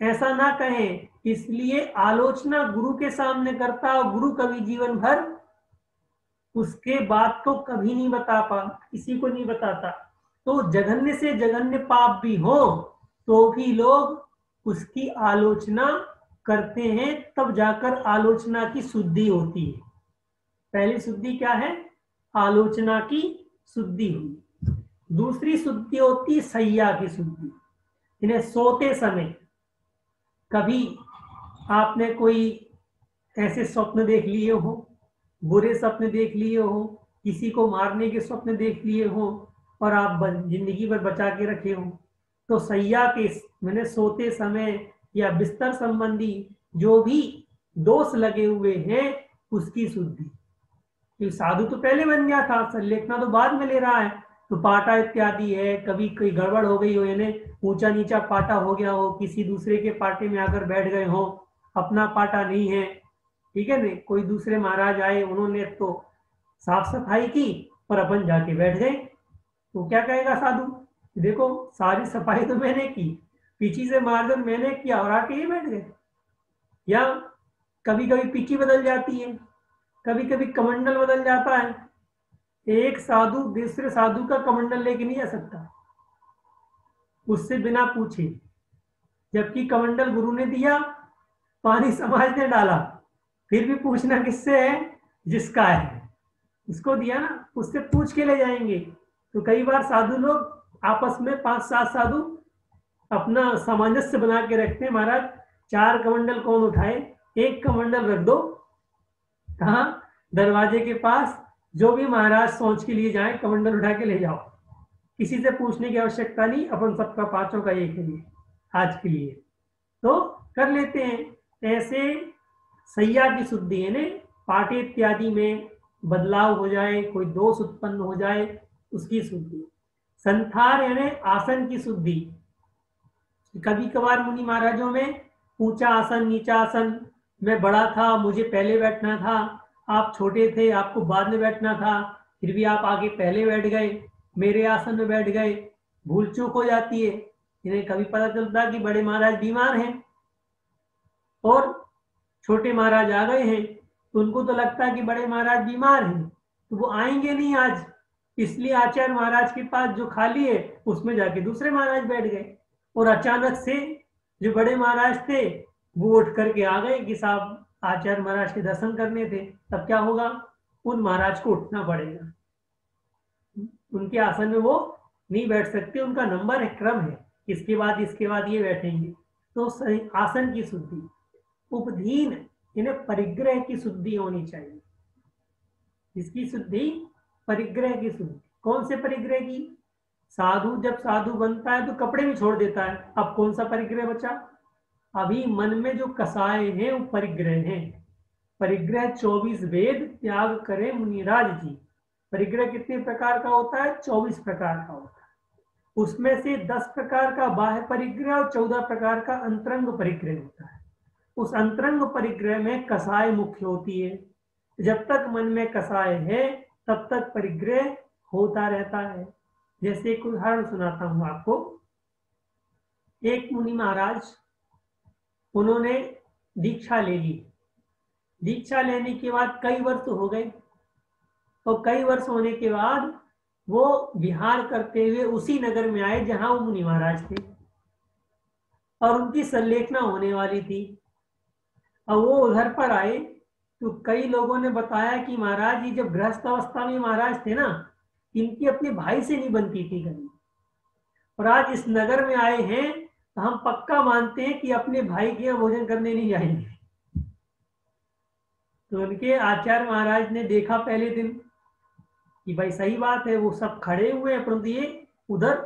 ऐसा ना कहें, इसलिए आलोचना गुरु के सामने करता और गुरु कभी जीवन भर उसके बाद तो कभी नहीं बता पा, किसी को नहीं बताता। तो जघन्य से जघन्य पाप भी हो तो भी लोग उसकी आलोचना करते हैं, तब जाकर आलोचना की शुद्धि होती है। पहली शुद्धि क्या है? आलोचना की शुद्धि हुई। दूसरी शुद्धि होती है सैया की शुद्धि। इन्हें सोते समय कभी आपने कोई ऐसे स्वप्न देख लिए हो, बुरे सपने देख लिए हो, किसी को मारने के स्वप्न देख लिए हो और आप जिंदगी भर बचा के रखे हो, तो सैया के मैंने सोते समय या बिस्तर संबंधी जो भी दोष लगे हुए हैं उसकी शुद्धि। साधु तो पहले बन गया था, संलेखना तो बाद में ले रहा है। तो पाटा इत्यादि है, कभी कोई गड़बड़ हो गई हो, यानी ऊंचा नीचा पाटा हो गया हो, किसी दूसरे के पाटे में आकर बैठ गए हो, अपना पाटा नहीं है, ठीक है ना, कोई दूसरे महाराज आए, उन्होंने तो साफ सफाई की और अपन जाके बैठ गए, तो क्या कहेगा साधु? देखो सारी सफाई तो मैंने की, पीछे से मार्जन मैंने किया और आके ही बैठ गए। या कभी कभी पीछी बदल जाती है, कभी कभी कमंडल बदल जाता है। एक साधु दूसरे साधु का कमंडल लेके नहीं जा सकता उससे बिना पूछे, जबकि कमंडल गुरु ने दिया, पानी समाज ने डाला, फिर भी पूछना किससे है? जिसका है उसको दिया ना, उससे पूछ के ले जाएंगे। तो कई बार साधु लोग आपस में 5-7 साधु अपना सामंजस्य बना के रखते हैं, महाराज 4 कमंडल कौन उठाए, 1 कमंडल रख दो कहा दरवाजे के पास, जो भी महाराज सोच के लिए जाए कमंडल उठा के ले जाओ, किसी से पूछने की आवश्यकता नहीं, अपन सबका 5 का एक है आज के लिए, तो कर लेते हैं। ऐसे सैया की शुद्धि है ने, पाटे इत्यादि में बदलाव हो जाए, कोई दोष उत्पन्न हो जाए, उसकी शुद्धि। संथार यानी आसन की शुद्धि। कभी कभार मुनि महाराजों में ऊंचा आसन नीचा आसन, मैं बड़ा था मुझे पहले बैठना था, आप छोटे थे आपको बाद में बैठना था, फिर भी आप आगे पहले बैठ गए, मेरे आसन में बैठ गए, भूल चूक हो जाती है। इन्हें कभी पता चलता कि बड़े महाराज बीमार हैं और छोटे महाराज आ गए हैं, तो उनको तो लगता है कि बड़े महाराज बीमार हैं तो वो आएंगे नहीं आज, इसलिए आचार्य महाराज के पास जो खाली है उसमें जाके दूसरे महाराज बैठ गए, और अचानक से जो बड़े महाराज थे वो उठ करके आ गए कि साहब आचार्य महाराज के दर्शन करने थे, तब क्या होगा? उन महाराज को उठना पड़ेगा, उनके आसन में वो नहीं बैठ सकते, उनका नंबर है, क्रम है, इसके बाद ये बैठेंगे। तो आसन की शुद्धि। उपधीन यानी परिग्रह की शुद्धि होनी चाहिए। इसकी शुद्धि परिग्रह की शुद्धि। कौन से परिग्रह की? साधु जब साधु बनता है तो कपड़े भी छोड़ देता है, अब कौन सा परिग्रह बचा? अभी मन में जो कसाए हैं वो परिग्रह हैं। परिग्रह 24 वेद त्याग करे मुनिराज जी। परिग्रह कितने प्रकार का होता है? 24 प्रकार का होता है। उसमें से 10 प्रकार का बाह्य परिग्रह और 14 प्रकार का अंतरंग परिग्रह होता है। उस अंतरंग परिग्रह में कसाय मुख्य होती है। जब तक मन में कसाय है तब तक परिग्रह होता रहता है। जैसे एक उदाहरण सुनाता हूं आपको। एक मुनि महाराज, उन्होंने दीक्षा ले ली। दीक्षा लेने के बाद कई वर्ष हो गए, और कई वर्ष होने के बाद वो विहार करते हुए उसी नगर में आए जहां वो मुनि महाराज थे, और उनकी संलेखना होने वाली थी। और वो उधर पर आए तो कई लोगों ने बताया कि महाराज जी जब गृहस्थ अवस्था में महाराज थे ना, इनकी अपने भाई से नहीं बनती थी कभी, और आज इस नगर में आए हैं तो हम पक्का मानते हैं कि अपने भाई के यहाँ भोजन करने नहीं जाएंगे। तो उनके आचार्य महाराज ने देखा पहले दिन कि भाई सही बात है, वो सब खड़े हुए हैं, परंतु ये उधर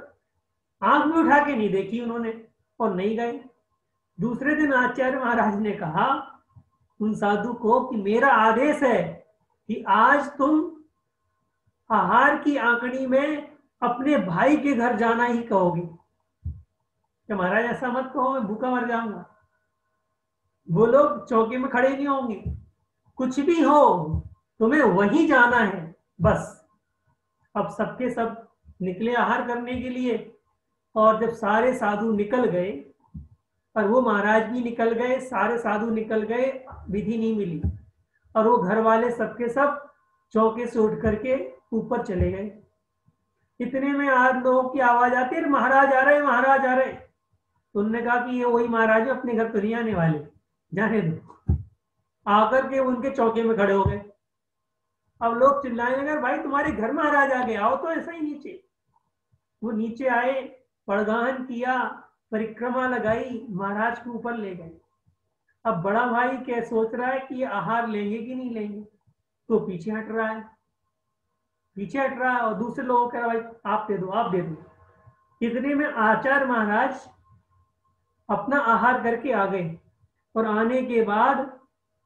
आंख में उठा के नहीं देखी उन्होंने और नहीं गए। दूसरे दिन आचार्य महाराज ने कहा उन साधु को कि मेरा आदेश है कि आज तुम आहार की आंकड़ी में अपने भाई के घर जाना ही कहोगे। क्या महाराज ऐसा मत कहो, मैं भूखा मर जाऊंगा। वो लोग चौके में खड़े नहीं होंगे, कुछ भी हो तुम्हें वहीं जाना है बस। अब सबके सब निकले आहार करने के लिए, और जब सारे साधु निकल गए और वो महाराज भी निकल गए, सारे साधु निकल गए, विधि नहीं मिली, और वो घर वाले सबके सब चौके से उठ करके ऊपर चले गए। इतने में आज लोगों की आवाज आती है, महाराज आ रहे, महाराज आ रहे। तो उन्होंने कहा कि ये वही महाराज अपने घर तो नहीं आने वाले, जाने दो। आकर के उनके चौके में खड़े हो गए। अब लोग चिल्लाने लगे, भाई तुम्हारे घर महाराज आ गए, आओ तो ऐसा ही नीचे। वो नीचे आए, पड़गाहन किया, परिक्रमा लगाई, महाराज को ऊपर ले गए। अब बड़ा भाई क्या सोच रहा है कि ये आहार लेंगे कि नहीं लेंगे, तो पीछे हट रहा है, पीछे हट रहा है, और दूसरे लोगों कह रहा भाई आप दे दो, आप दे दो। इतने में आचार्य महाराज अपना आहार करके आ गए, और आने के बाद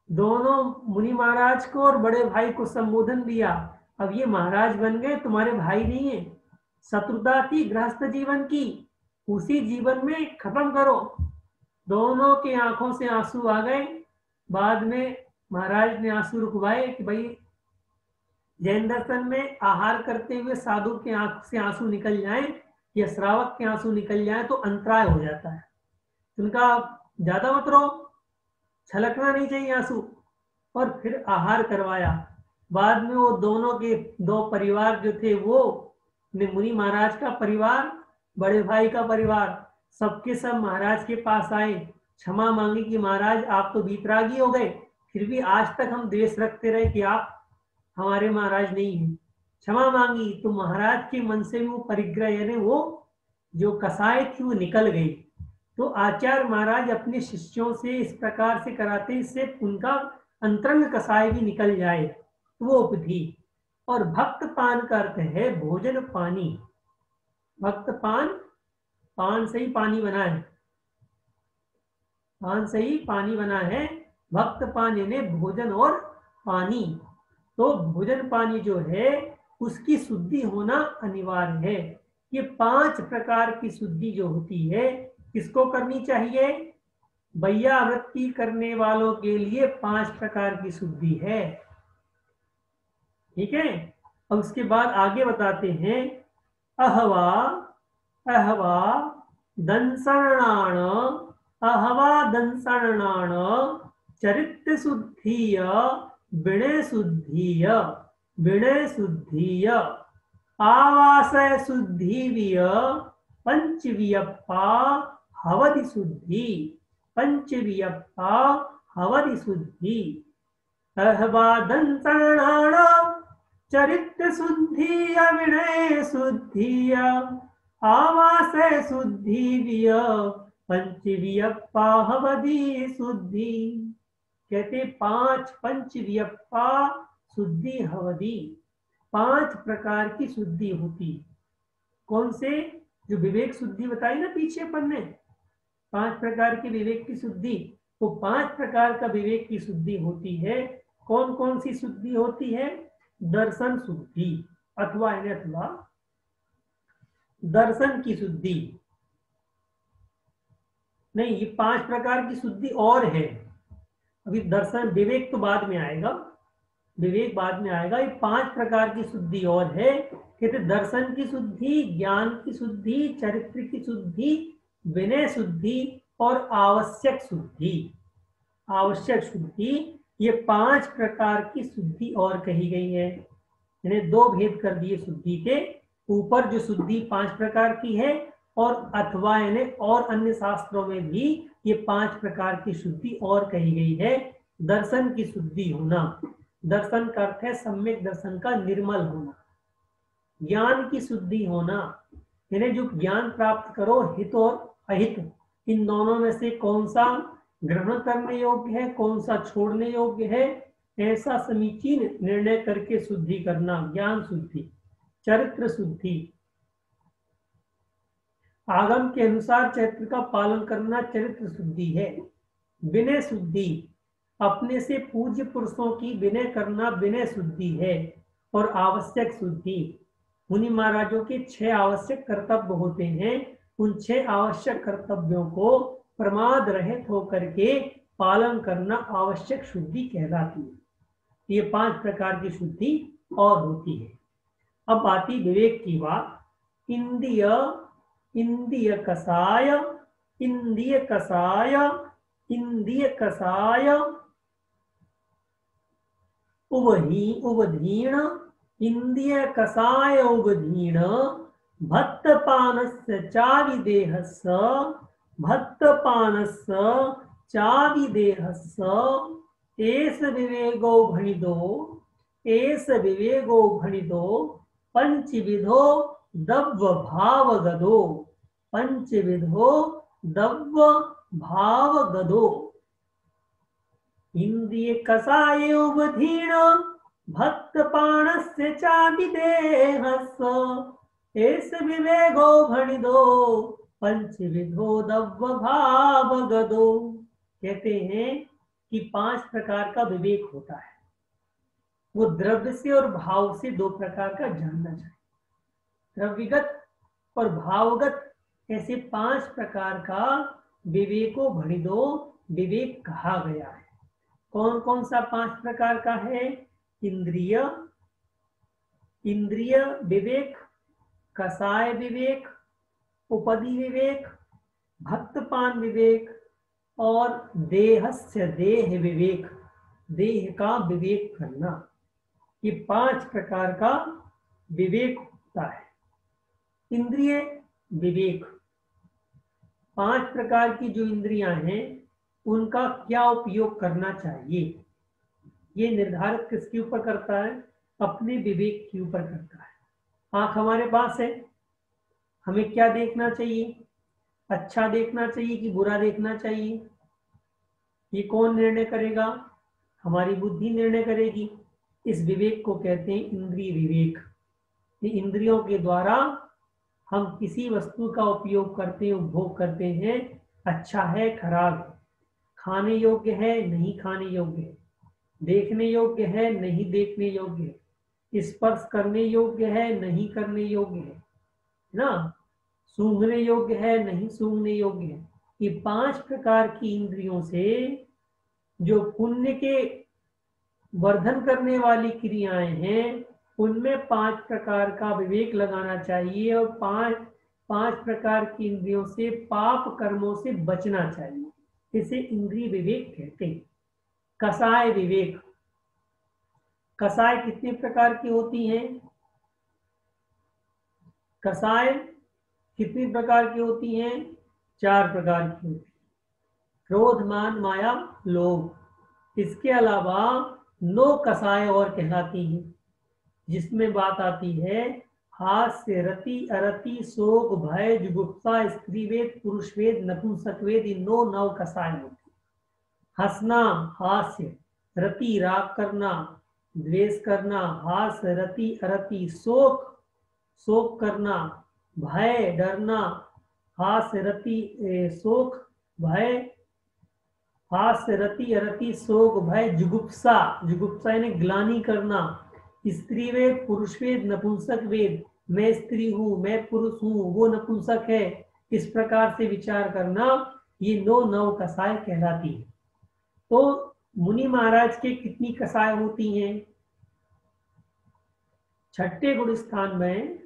दोनों मुनि महाराज को और बड़े भाई को संबोधन दिया। अब ये महाराज बन गए, तुम्हारे भाई नहीं है। शत्रुता थी गृहस्थ जीवन की, उसी जीवन में खत्म करो। दोनों की आंखों से आंसू आ गए। बाद में महाराज ने आंसू रुकवाए कि भाई जैन दर्शन में आहार करते हुए साधु के आंख से आंसू निकल जाएं या श्रावक के आंसू निकल जाएं तो अंतराय हो जाता है, उनका ज्यादा मत रो, छलकना नहीं चाहिए आंसू। और फिर आहार करवाया। बाद में वो दोनों के दो परिवार जो थे, वो मुनि महाराज का परिवार, बड़े भाई का परिवार, सबके सब महाराज के पास आए, क्षमा मांगी कि महाराज आप तो वीतरागी हो गए, फिर भी आज तक हम द्वेष रखते रहे कि आप हमारे महाराज नहीं हैं। क्षमा मांगी तो महाराज के मन से वो परिग्रह यानी वो जो कसाई थी वो निकल गई। तो आचार्य महाराज अपने शिष्यों से इस प्रकार से कराते, इससे उनका अंतरंग कसाई भी निकल जाए, तो वो उपधि। और भक्त पान का अर्थ है भोजन पानी। भक्त पान, पान से ही पानी बना है, पान से ही पानी बना है। भक्त पान यानी भोजन और पानी। तो भोजन पानी जो है उसकी शुद्धि होना अनिवार्य है। ये 5 प्रकार की शुद्धि जो होती है किसको करनी चाहिए? वैयावृत्ति करने वालों के लिए 5 प्रकार की शुद्धि है। ठीक है। और उसके बाद आगे बताते हैं, अहवा अहवा दंसरणाण, अहवा दंसरणाण चरित्र शुद्धीय विनय शुद्धीय, विनय शुद्धीय आवासय शुद्धि पंचवियप्पा हवदि शुद्धि, पंचवियप्पा हवदि शुद्धि। अहवा दंसरणाण चरित्र शुद्धि विनय शुद्धि आवासय शुद्धि पंचवियप्पा हवदि शुद्धि। कहते 5 पंचवियप्पा शुद्धि हवदि, 5 प्रकार की शुद्धि होती। कौन से? जो विवेक शुद्धि बताई ना पीछे अपन ने, 5 प्रकार की विवेक की शुद्धि, तो 5 प्रकार का विवेक की शुद्धि होती है। कौन कौन सी शुद्धि होती है? दर्शन शुद्धि अथवा दर्शन की शुद्धि नहीं, ये 5 प्रकार की शुद्धि और है। अभी दर्शन विवेक तो बाद में आएगा, विवेक बाद में आएगा। ये 5 प्रकार की शुद्धि और है। कहते दर्शन की शुद्धि, ज्ञान की शुद्धि, चरित्र की शुद्धि, विनय शुद्धि और आवश्यक शुद्धि। आवश्यक शुद्धि, ये 5 प्रकार की शुद्धि और कही गई है। यानी 2 भेद कर दिए शुद्धि के। ऊपर जो शुद्धि 5 प्रकार की है, और अथवा यानी और अन्य शास्त्रों में भी ये 5 प्रकार की शुद्धि और कही गई है। दर्शन की शुद्धि होना, दर्शन का अर्थ है सम्यक दर्शन का निर्मल होना। ज्ञान की शुद्धि होना, यानी जो ज्ञान प्राप्त करो, हित और अहित, इन दोनों में से कौन सा ग्रहण करने योग्य है, कौन सा छोड़ने योग्य है, ऐसा समीचीन निर्णय करके शुद्धि करना, ज्ञान शुद्धि। चरित्र शुद्धि, आगम के अनुसार चरित्र का पालन करना चरित्र शुद्धि है। विनय शुद्धि, अपने से पूज्य पुरुषों की विनय करना विनय शुद्धि है। और आवश्यक शुद्धि, मुनि महाराजों के 6 आवश्यक कर्तव्य होते हैं, उन 6 आवश्यक कर्तव्यों को प्रमाद रहित होकर के पालन करना आवश्यक शुद्धि कहलाती है। ये 5 प्रकार की शुद्धि और होती है। अब आती विवेक की बात। इंद्रिय कसाय इंद्रिय कषाय, इंद्रिय कषाय उबधीण, इंद्रिय कषाय उबधीण, भक्तपानस्य चाविदेहस्य, भक्तपानस्य चाविदेहस्य, एष विवेको भणिदो, एष विवेको भणिदो, पंचविधो दव्य भावगदो, पंचविधो दव्य भावगदो, इंद्रिय कषाय उबधीण, भक्तपाणस्य चाभिदेहस्य, एष विवेको भणिदो, पंचविधो दव्य भावगदो। कहते हैं कि 5 प्रकार का विवेक होता है। वो द्रव्य से और भाव से 2 प्रकार का जानना चाहिए। द्रव्यगत और भावगत ऐसे 5 प्रकार का विवेको भणिदो विवेक कहा गया है। कौन कौन सा 5 प्रकार का है? इंद्रिय, इंद्रिय विवेक, कषाय विवेक, उपधि विवेक, भक्तपान विवेक और देहस्य देह विवेक, देह का विवेक करना। ये 5 प्रकार का विवेक होता है। इंद्रिय विवेक, 5 प्रकार की जो इंद्रियां हैं उनका क्या उपयोग करना चाहिए, ये निर्धारित किसके ऊपर करता है? अपने विवेक के ऊपर करता है। आंख हमारे पास है, हमें क्या देखना चाहिए? अच्छा देखना चाहिए कि बुरा देखना चाहिए? ये कौन निर्णय करेगा? हमारी बुद्धि निर्णय करेगी। इस विवेक को कहते हैं इंद्रिय विवेक। ये इंद्रियों के द्वारा हम किसी वस्तु का उपयोग करते हैं, उपभोग करते हैं, अच्छा है खराब है, खाने योग्य है नहीं खाने योग्य है, देखने योग्य है नहीं देखने योग्य है, स्पर्श करने योग्य है नहीं करने योग्य है ना, सूंघने योग्य है नहीं सूंघने योग्य है। ये 5 प्रकार की इंद्रियों से जो पुण्य के वर्धन करने वाली क्रियाएं हैं उनमें 5 प्रकार का विवेक लगाना चाहिए और 5 प्रकार की इंद्रियों से पाप कर्मों से बचना चाहिए। इसे इंद्रिय विवेक कहते हैं। कषाय विवेक, कषाय कितने प्रकार की होती हैं? कषाय कितनी प्रकार की होती हैं? 4 प्रकार की होती है। क्रोध, मान, माया, लोभ। इसके अलावा 9 कषाय और कहलाती हैं, जिसमें बात आती है हास्य, रति, अरति, शोक, भय, जुगुप्सा, स्त्रीवेद, पुरुषवेद, नपुंसकवेद। इन 9 कषाय होती है। हंसना, हास्य, रति राग करना, द्वेष करना, हास्य, रति, अरति, शोक, शोक करना, भय डरना, हास्य, रति, शोक, भय, हास्य, रति, अरति, शोक, भय, जुगुप्सा, जुगुप्सा यानी ग्लानि करना, स्त्रीवेद, पुरुषवेद, नपुंसक वेद, मैं स्त्री हूं, मैं पुरुष हूं, वो नपुंसक है, इस प्रकार से विचार करना। ये 9 कषाय कहलाती है। तो मुनि महाराज के कितनी कषाय होती हैं? 6ठे गुण स्थान में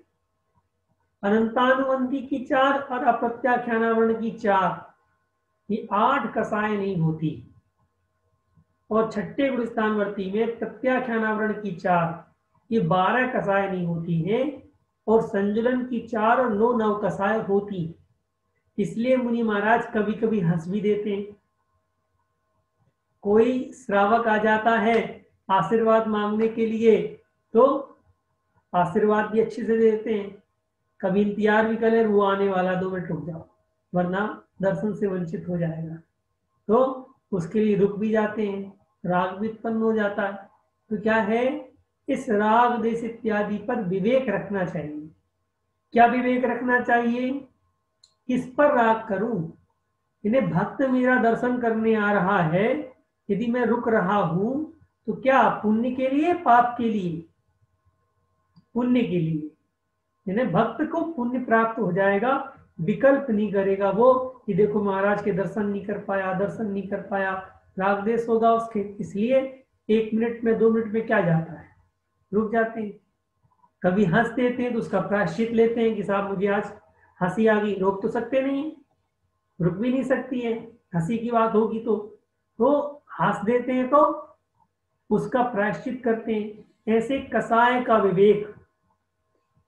अनंतानुबंधी की 4 और अप्रत्याख्यानावरण की 4, ये 8 कषाय नहीं होती। और 6ठे गुण स्थानवर्ती में प्रत्याख्यानावरण की 4, ये 12 कषाय नहीं होती है। और संजुलन की 4 और 9 कषाय होती। इसलिए मुनि महाराज कभी कभी हंस भी देते हैं। कोई श्रावक आ जाता है आशीर्वाद मांगने के लिए तो आशीर्वाद भी अच्छे से देते हैं। कभी इंतजार भी करें, वो आने वाला, 2 मिनट रुक जाओ वरना दर्शन से वंचित हो जाएगा, तो उसके लिए रुक भी जाते हैं। राग भी उत्पन्न हो जाता है। तो क्या है, इस राग देश इत्यादि पर विवेक रखना चाहिए। क्या विवेक रखना चाहिए? किस पर राग करूं? इन्हें भक्त मेरा दर्शन करने आ रहा है, यदि मैं रुक रहा हूं तो क्या पुण्य के लिए पाप के लिए? पुण्य के लिए। यानी भक्त को पुण्य प्राप्त हो जाएगा, विकल्प नहीं करेगा वो कि देखो महाराज के दर्शन नहीं कर पाया, दर्शन नहीं कर पाया, राग देश होगा उसके। इसलिए 1 मिनट में 2 मिनट में क्या जाता है, रुक जाते हैं। कभी हंस देते हैं तो उसका प्रायश्चित लेते हैं कि साहब मुझे आज हंसी आ गई, रोक तो सकते नहीं। रुक भी नहीं सकती है, हंसी की बात होगी तो हंस देते हैं तो उसका प्रायश्चित करते हैं। ऐसे कसाय का विवेक,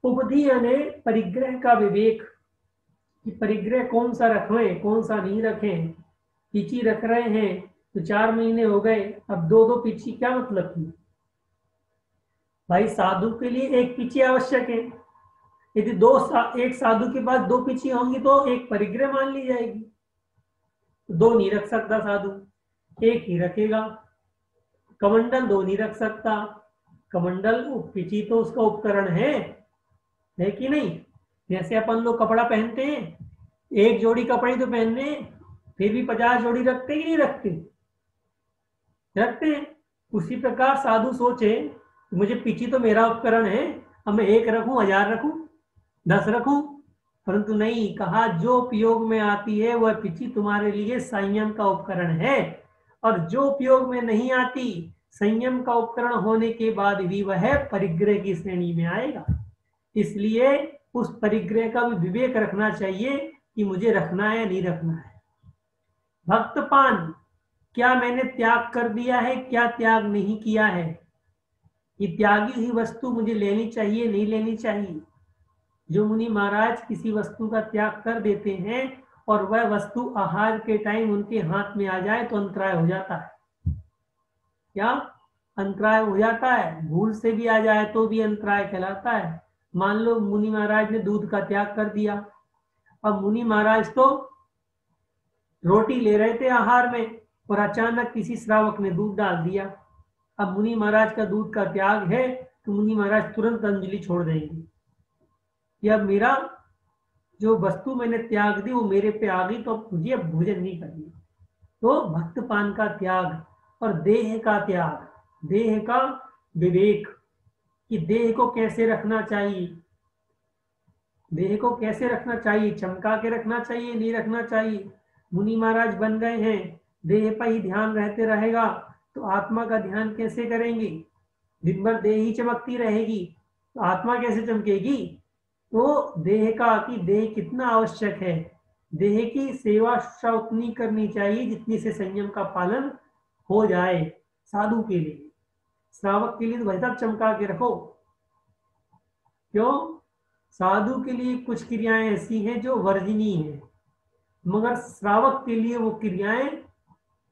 उपधि यानी परिग्रह का विवेक, कि परिग्रह कौन सा रखें कौन सा नहीं रखें। पिची रख रहे हैं तो 4 महीने हो गए, अब 2-2 पिची क्या मतलब की? भाई साधु के लिए एक पिची आवश्यक है। यदि एक साधु के पास 2 पिची होंगी तो एक परिग्रह मान ली जाएगी। 2 नहीं रख सकता साधु, एक ही रखेगा। कमंडल 2 नहीं रख सकता, कमंडल पिची तो उसका उपकरण है कि नहीं? जैसे अपन लोग कपड़ा पहनते हैं, एक जोड़ी कपड़े तो पहनने हैं, फिर भी 50 जोड़ी रखते कि नहीं रखते? रखते हैं। उसी प्रकार साधु सोचे मुझे पिची तो मेरा उपकरण है, अब मैं 1 रखूं, 1000 रखूं, 10 रखूं, परंतु नहीं, कहा जो उपयोग में आती है वह पिची तुम्हारे लिए संयम का उपकरण है, और जो उपयोग में नहीं आती संयम का उपकरण होने के बाद भी वह परिग्रह की श्रेणी में आएगा। इसलिए उस परिग्रह का भी विवेक रखना चाहिए कि मुझे रखना है या नहीं रखना है। भक्तपान, क्या मैंने त्याग कर दिया है, क्या त्याग नहीं किया है? ये त्यागी हुई वस्तु मुझे लेनी चाहिए नहीं लेनी चाहिए? जो मुनि महाराज किसी वस्तु का त्याग कर देते हैं और वह वस्तु आहार के टाइम उनके हाथ में आ जाए तो अंतराय हो जाता है। क्या अंतराय हो जाता है? भूल से भी आ जाए तो भी अंतराय कहलाता है। मान लो मुनि महाराज ने दूध का त्याग कर दिया, अब मुनि महाराज तो रोटी ले रहे थे आहार में और अचानक किसी श्रावक ने दूध डाल दिया। अब मुनि महाराज का दूध का त्याग है तो मुनि महाराज तुरंत अंजलि छोड़ देंगे कि अब मेरा जो वस्तु मैंने त्याग दी वो मेरे पे आ गई, तो अब मुझे अब भोजन नहीं करनी। तो भक्तपान का त्याग और देह का त्याग, देह का विवेक कि देह को कैसे रखना चाहिए, देह को कैसे रखना चाहिए, चमका के रखना चाहिए नहीं रखना चाहिए। मुनि महाराज बन गए हैं, देह पर ही ध्यान रहते रहेगा तो आत्मा का ध्यान कैसे करेंगे? दिन भर देह ही चमकती रहेगी तो आत्मा कैसे चमकेगी? तो देह का कि देह कितना आवश्यक है, देह की सेवा उतनी करनी चाहिए जितनी से संयम का पालन हो जाए। साधु के लिए, श्रावक के लिए तो भाई साहब चमका के रखो। क्यों? साधु के लिए कुछ क्रियाएं ऐसी हैं जो वर्जनीय है, मगर श्रावक के लिए वो क्रियाएं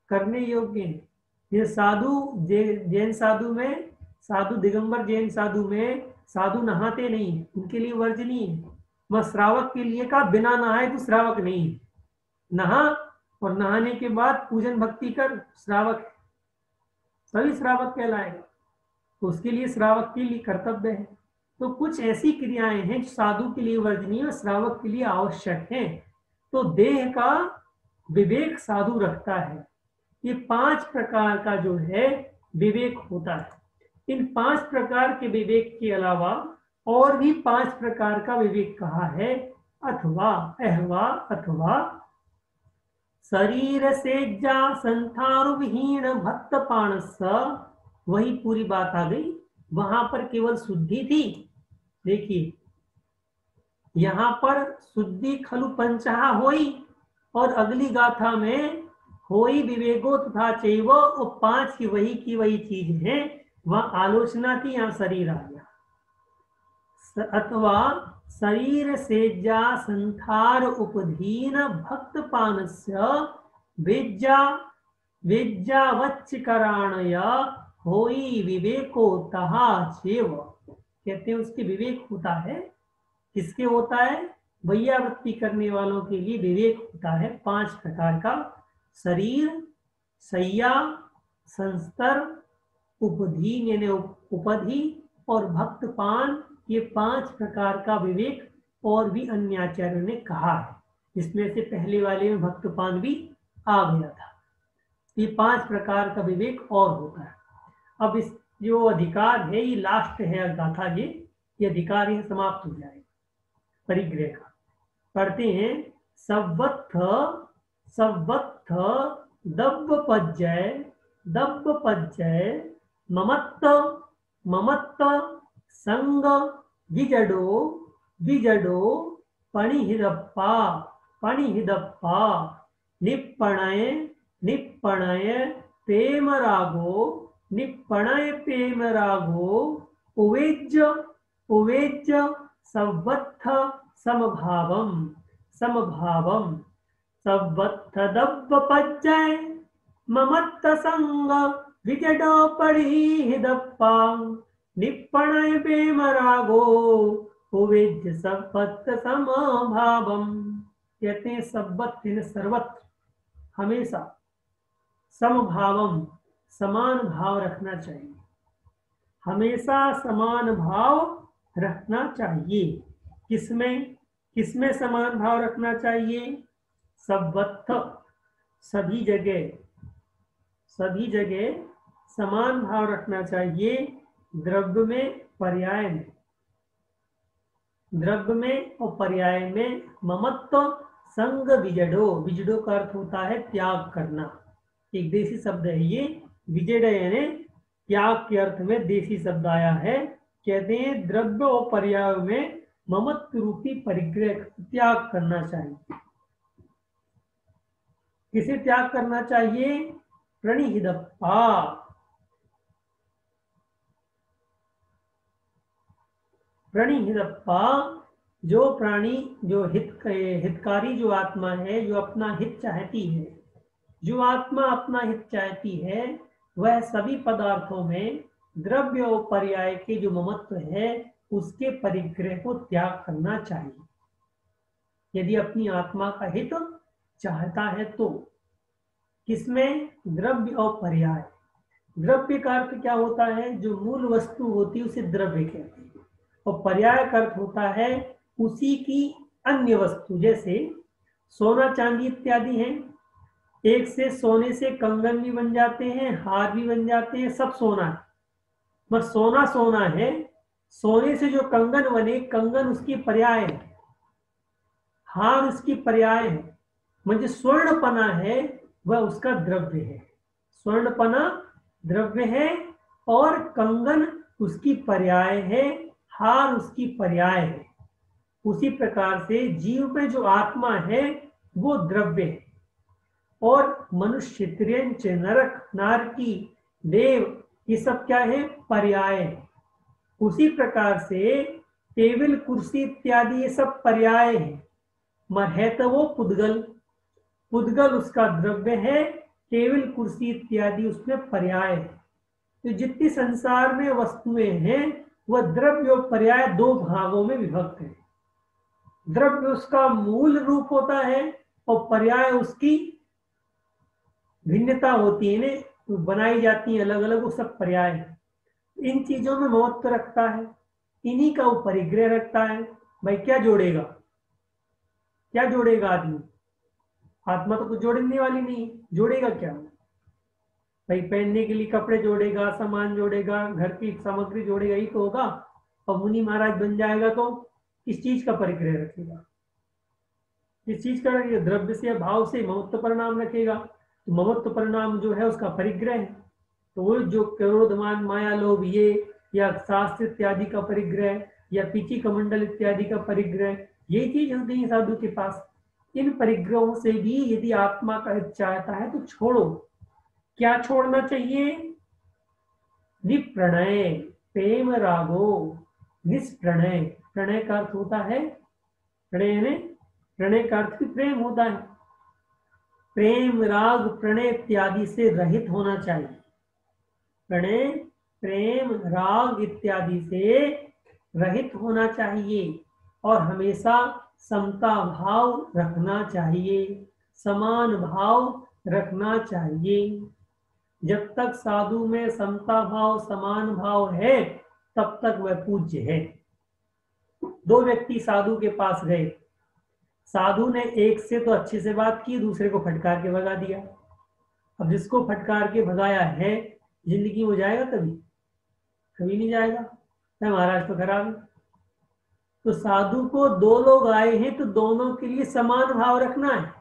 करने योग्य हैं। ये साधु जैन साधु में, साधु दिगंबर जैन साधु में साधु नहाते नहीं है, उनके लिए वर्जनीय है। वह श्रावक के लिए का बिना नहाए तो श्रावक नहीं है, नहा और नहाने के बाद पूजन भक्ति कर श्रावक है, सभी श्रावक कहलाएगा। तो उसके लिए श्रावक के लिए कर्तव्य है। तो कुछ ऐसी क्रियाएं हैं जो साधु के लिए वर्जनीय और श्रावक के लिए आवश्यक हैं। तो देह का विवेक साधु रखता है। ये 5 प्रकार का जो है विवेक होता है। इन 5 प्रकार के विवेक के अलावा और भी 5 प्रकार का विवेक कहा है, अथवा अहवा अथवा शरीर से जा संथारु विहीन भक्तपाण स, वही पूरी बात आ गई। वहां पर केवल शुद्धि थी। देखिए यहां पर शुद्धि खलु पंचहा होई, और अगली गाथा में होई विवेको तथा चैव, वो 5 की वही चीज है। वहां आलोचना थी, यहां शरीर आ गया। अथवा शरीर से जा संथार उपधीन भक्त पानस्य वेज्जा वेज्जावच्चकराणय होई विवेको तहा चैव। कहते हैं उसके विवेक होता है। किसके होता है? वैयावृत्ति करने वालों के लिए विवेक होता है 5 प्रकार का। शरीर, शय्या, संस्तर, उपधि यानी उपधि और भक्तपान, ये 5 प्रकार का विवेक और भी अन्य आचार्यों ने कहा है। इसमें से पहले वाले में भक्तपान भी आ गया था। ये 5 प्रकार का विवेक और होता है। अब इस जो अधिकार है ये लास्ट है गाथा, ये अधिकार ही समाप्त हो जाएगा परिग्रह का। पढ़ते हैं, सवत्थ सवत्थ दब्ब पज्जय ममत्त ममत्त संग विजडो विजडो पणिहिरप्पा पणिहिदप्पा निप्पणय निप्पणय प्रेम रागो निप्पणय प्रेम रागो उवेज्य उवेज्य संवत्थ समभावम समभावम संवत्थदव्वपज्जय ममत्त संग विजडो पणिहिदप्पा निप्पणय प्रेम रागो उवेज्य संवत्थ समभावम। कहते हैं सर्वत्र सर्वत्र हमेशा समभावम समान भाव रखना चाहिए, हमेशा समान भाव रखना चाहिए। किसमें किसमें समान भाव रखना चाहिए? सर्वत्र सभी जगह समान भाव रखना चाहिए। द्रव्य में पर्याय में, द्रव्य में और पर्याय में। ममत्व संग विजडो, विजडो का अर्थ होता है त्याग करना, एक देसी शब्द है ये। विजड यानी त्याग के अर्थ में देसी शब्द आया है। कहते हैं द्रव्य और पर्याय में ममत्व रूपी परिग्रह त्याग करना चाहिए। किसे त्याग करना चाहिए? प्रणिहिदप्पा, प्रणिहिदप्पा जो प्राणी, जो हितकारी जो आत्मा है, जो अपना हित चाहती है, जो आत्मा अपना हित चाहती है, वह सभी पदार्थों में द्रव्य और पर्याय के जो ममत्व है उसके परिग्रह को त्याग करना चाहिए यदि अपनी आत्मा का हित चाहता है तो। किसमें? द्रव्य और पर्याय। द्रव्य का अर्थ क्या होता है? जो मूल वस्तु होती है उसे द्रव्य कहते हैं, और पर्याय का अर्थ होता है उसी की अन्य वस्तु, जैसे सोना चांदी इत्यादि हैं। एक से सोने से कंगन भी बन जाते हैं, हार भी बन जाते हैं, सब सोना है, बस सोना सोना है। सोने से जो कंगन बने, कंगन उसकी पर्याय है, हार उसकी पर्याय है। म्हणजे स्वर्णपना है वह उसका द्रव्य है, स्वर्णपना द्रव्य है और कंगन उसकी पर्याय है, हार उसकी पर्याय है। उसी प्रकार से जीव में जो आत्मा है वो द्रव्य है, और मनुष्य, त्रियंच, नरक, नारकी, देव, ये सब क्या है? पर्याय है। उसी प्रकार से टेबल, कुर्सी इत्यादि ये सब पर्याय है। मर है तो वो पुद्गल, पुद्गल उसका द्रव्य है, टेबल, कुर्सी इत्यादि उसमें पर्याय है। तो जितनी संसार में वस्तुएं हैं वह द्रव्य और पर्याय दो भागों में विभक्त है। द्रव्य उसका मूल रूप होता है और पर्याय उसकी भिन्नता होती है, ने तो बनाई जाती है अलग अलग, वो सब पर्याय है। इन चीजों में महत्व रखता है, इन्हीं का वो परिग्रह रखता है। भाई क्या जोड़ेगा, क्या जोड़ेगा आदमी? आत्मा तो कुछ जोड़ने वाली नहीं, जोड़ेगा क्या? भाई पहनने के लिए कपड़े जोड़ेगा, सामान जोड़ेगा, घर की सामग्री जोड़ेगा, ही तो होगा। और मुनि महाराज बन जाएगा तो किस चीज का परिग्रह रखेगा? किस चीज का रखेगा? द्रव्य से, भाव से ममत्व परिणाम रखेगा। तो ममत्व परिणाम जो है उसका परिग्रह है। तो वो जो क्रोधमान, माया, लोभ, ये या शास्त्र इत्यादि का परिग्रह या पीची कमंडल इत्यादि का परिग्रह, ये चीज होती है साधु के पास। इन परिग्रहों से भी यदि आत्मा का हित चाहता है तो छोड़ो। क्या छोड़ना चाहिए? निप्रणय प्रेम रागो, निष्प्रणय, प्रणय का अर्थ होता है, प्रणय का अर्थ प्रेम होता है। प्रेम, राग, प्रणय इत्यादि से रहित होना चाहिए। प्रणय, प्रेम, राग इत्यादि से रहित होना चाहिए और हमेशा समता भाव रखना चाहिए, समान भाव रखना चाहिए। जब तक साधु में समता भाव, समान भाव है, तब तक वह पूज्य है। दो व्यक्ति साधु के पास गए, साधु ने एक से तो अच्छे से बात की, दूसरे को फटकार के भगा दिया। अब जिसको फटकार के भगाया है जिंदगी में जाएगा कभी? कभी नहीं जाएगा। महाराज तो खराब है। तो साधु को दो लोग आए हैं तो दोनों के लिए समान भाव रखना है,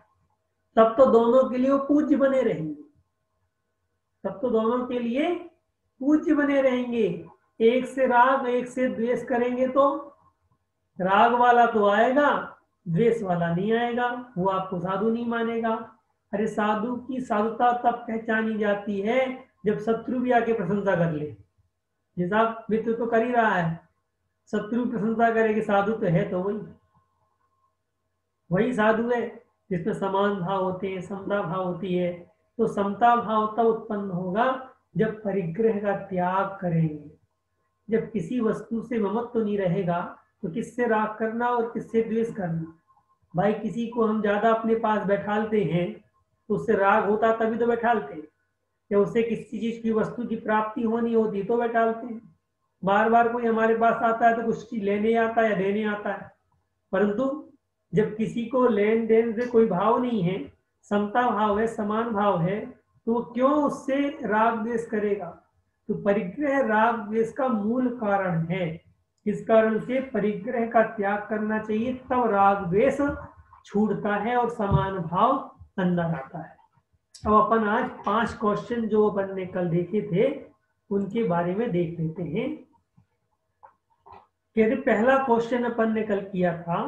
तब तो दोनों के लिए वो पूज्य बने रहेंगे, तब तो दोनों के लिए पूज्य बने रहेंगे। एक से राग, एक से द्वेष करेंगे तो राग वाला तो आएगा द्वेष वाला नहीं आएगा, वो आपको साधु नहीं मानेगा। अरे साधु की साधुता तब पहचानी जाती है जब शत्रु भी आके प्रशंसा कर ले। जैसा मित्र तो कर ही रहा है, शत्रु प्रशंसा करेगी, साधु तो है, तो वही साधु है जिसमें समान भाव होते हैं, समता भाव होती है। तो समता भाव तब उत्पन्न होगा जब परिग्रह का त्याग करेंगे। जब किसी वस्तु से ममत्व तो नहीं रहेगा तो किससे राग करना और किससे द्वेष करना। भाई किसी को हम ज्यादा अपने पास बैठालते हैं तो उससे राग होता तभी तो बैठालते हैं, या उससे किसी चीज की वस्तु की प्राप्ति होनी होती तो बैठालते हैं। बार बार कोई हमारे पास आता है तो कुछ चीज लेने आता है या देने आता है, परंतु जब किसी को लेन देन से कोई भाव नहीं है, समता भाव है, समान भाव है, तो क्यों उससे राग द्वेष करेगा। तो परिग्रह राग द्वेष का मूल कारण है। इस कारण से परिग्रह का त्याग करना चाहिए, तब राग द्वेष छूटता है और समान भाव अंदर आता है। अब अपन आज 5 क्वेश्चन जो अपन ने कल देखे थे उनके बारे में देख लेते हैं। कहते पहला क्वेश्चन अपन ने कल किया था,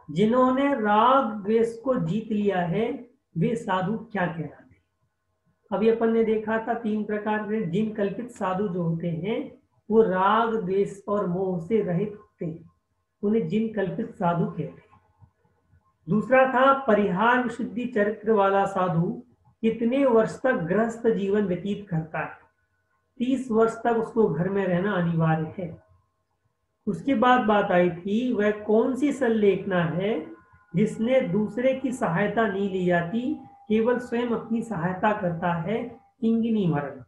जिन्होंने राग द्वेष को जीत लिया है वे साधु क्या कहलाते। अभी अपन ने देखा था 3 प्रकार के जिन कल्पित साधु जो होते हैं वो राग द्वेष और मोह से रहित होते हैं, उन्हें जिन कल्पित साधु कहते हैं। दूसरा था परिहार विशुद्धि चरित्र वाला साधु कितने वर्ष तक गृहस्थ जीवन व्यतीत करता है। 30 वर्ष तक उसको घर में रहना अनिवार्य है। उसके बाद बात आई थी वह कौन सी संलेखना है जिसने दूसरे की सहायता नहीं ली जाती, केवल स्वयं अपनी सहायता करता है। इंगिनी मरण,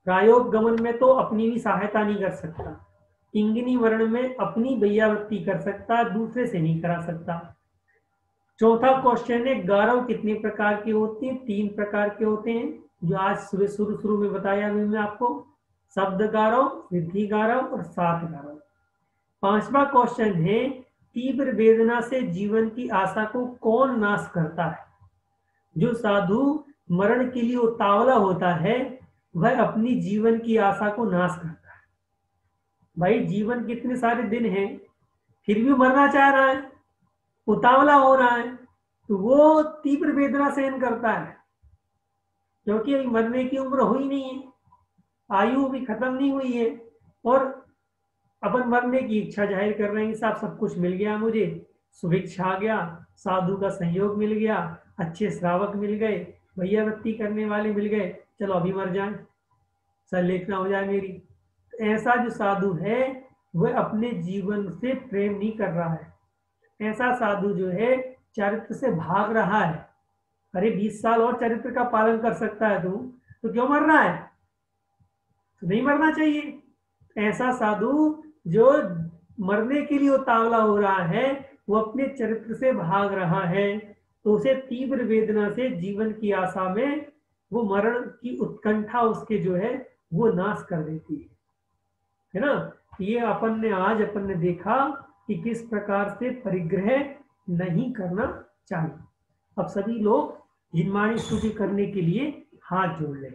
प्रायोग गमन में तो अपनी भी सहायता नहीं कर सकता, इंगिनी मरण में अपनी बैयावृत्ति कर सकता, दूसरे से नहीं करा सकता। चौथा क्वेश्चन है गारव कितने प्रकार के होते हैं। 3 प्रकार के होते हैं, जो आज सुबह शुरू में बताया अभी मैं आपको, शब्द गारव, सिद्धि गारव और सात गारव। 5वां क्वेश्चन है तीव्र वेदना से जीवन की आशा को कौन नाश करता है। जो साधु मरण के लिए उतावला होता है वह अपनी जीवन की आशा को नाश करता है। भाई जीवन कितने सारे दिन हैं फिर भी मरना चाह रहा है, उतावला हो रहा है, तो वो तीव्र वेदना सहन करता है, क्योंकि अभी मरने की उम्र हुई नहीं है, आयु भी खत्म नहीं हुई है, और अपन मरने की इच्छा जाहिर कर रहे हैं। साहब सब कुछ मिल गया मुझे, सुभिक्षा आ गया, साधु का सहयोग मिल गया, अच्छे श्रावक मिल गए, भैयावृत्ति करने वाले मिल गए, चलो अभी मर जाए, संलेखना हो जाए मेरी। ऐसा जो साधु है वह अपने जीवन से प्रेम नहीं कर रहा है। ऐसा साधु जो है चरित्र से भाग रहा है। अरे 20 साल और चरित्र का पालन कर सकता है तू, तो क्यों मर रहा है, तो नहीं मरना चाहिए। ऐसा साधु जो मरने के लिए उतावला हो रहा है वो अपने चरित्र से भाग रहा है, तो उसे तीव्र वेदना से जीवन की आशा में वो मरण की उत्कंठा उसके जो है वो नाश कर देती है ना। ये अपन ने देखा कि किस प्रकार से परिग्रह नहीं करना चाहिए। अब सभी लोग जिनवाणी स्तुति करने के लिए हाथ जोड़ ले।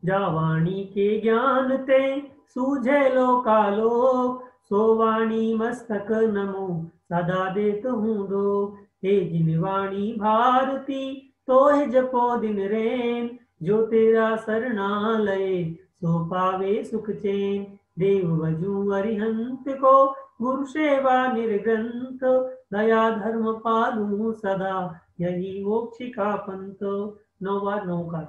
जा वाणी के ज्ञान ते सूझे लोकालोक, सो वाणी मस्तक नमो सदा देत हूँ दो। हे जिन वाणी भारती तोहे जपो दिन रैन, जो तेरा शरणालय सो पावे सुख चैन। देव वजू अरिहंत को गुरु सेवा निर्ग्रंथ, दया धर्म पालू सदा यही मोक्ष का पंथ। 9 बार 9 का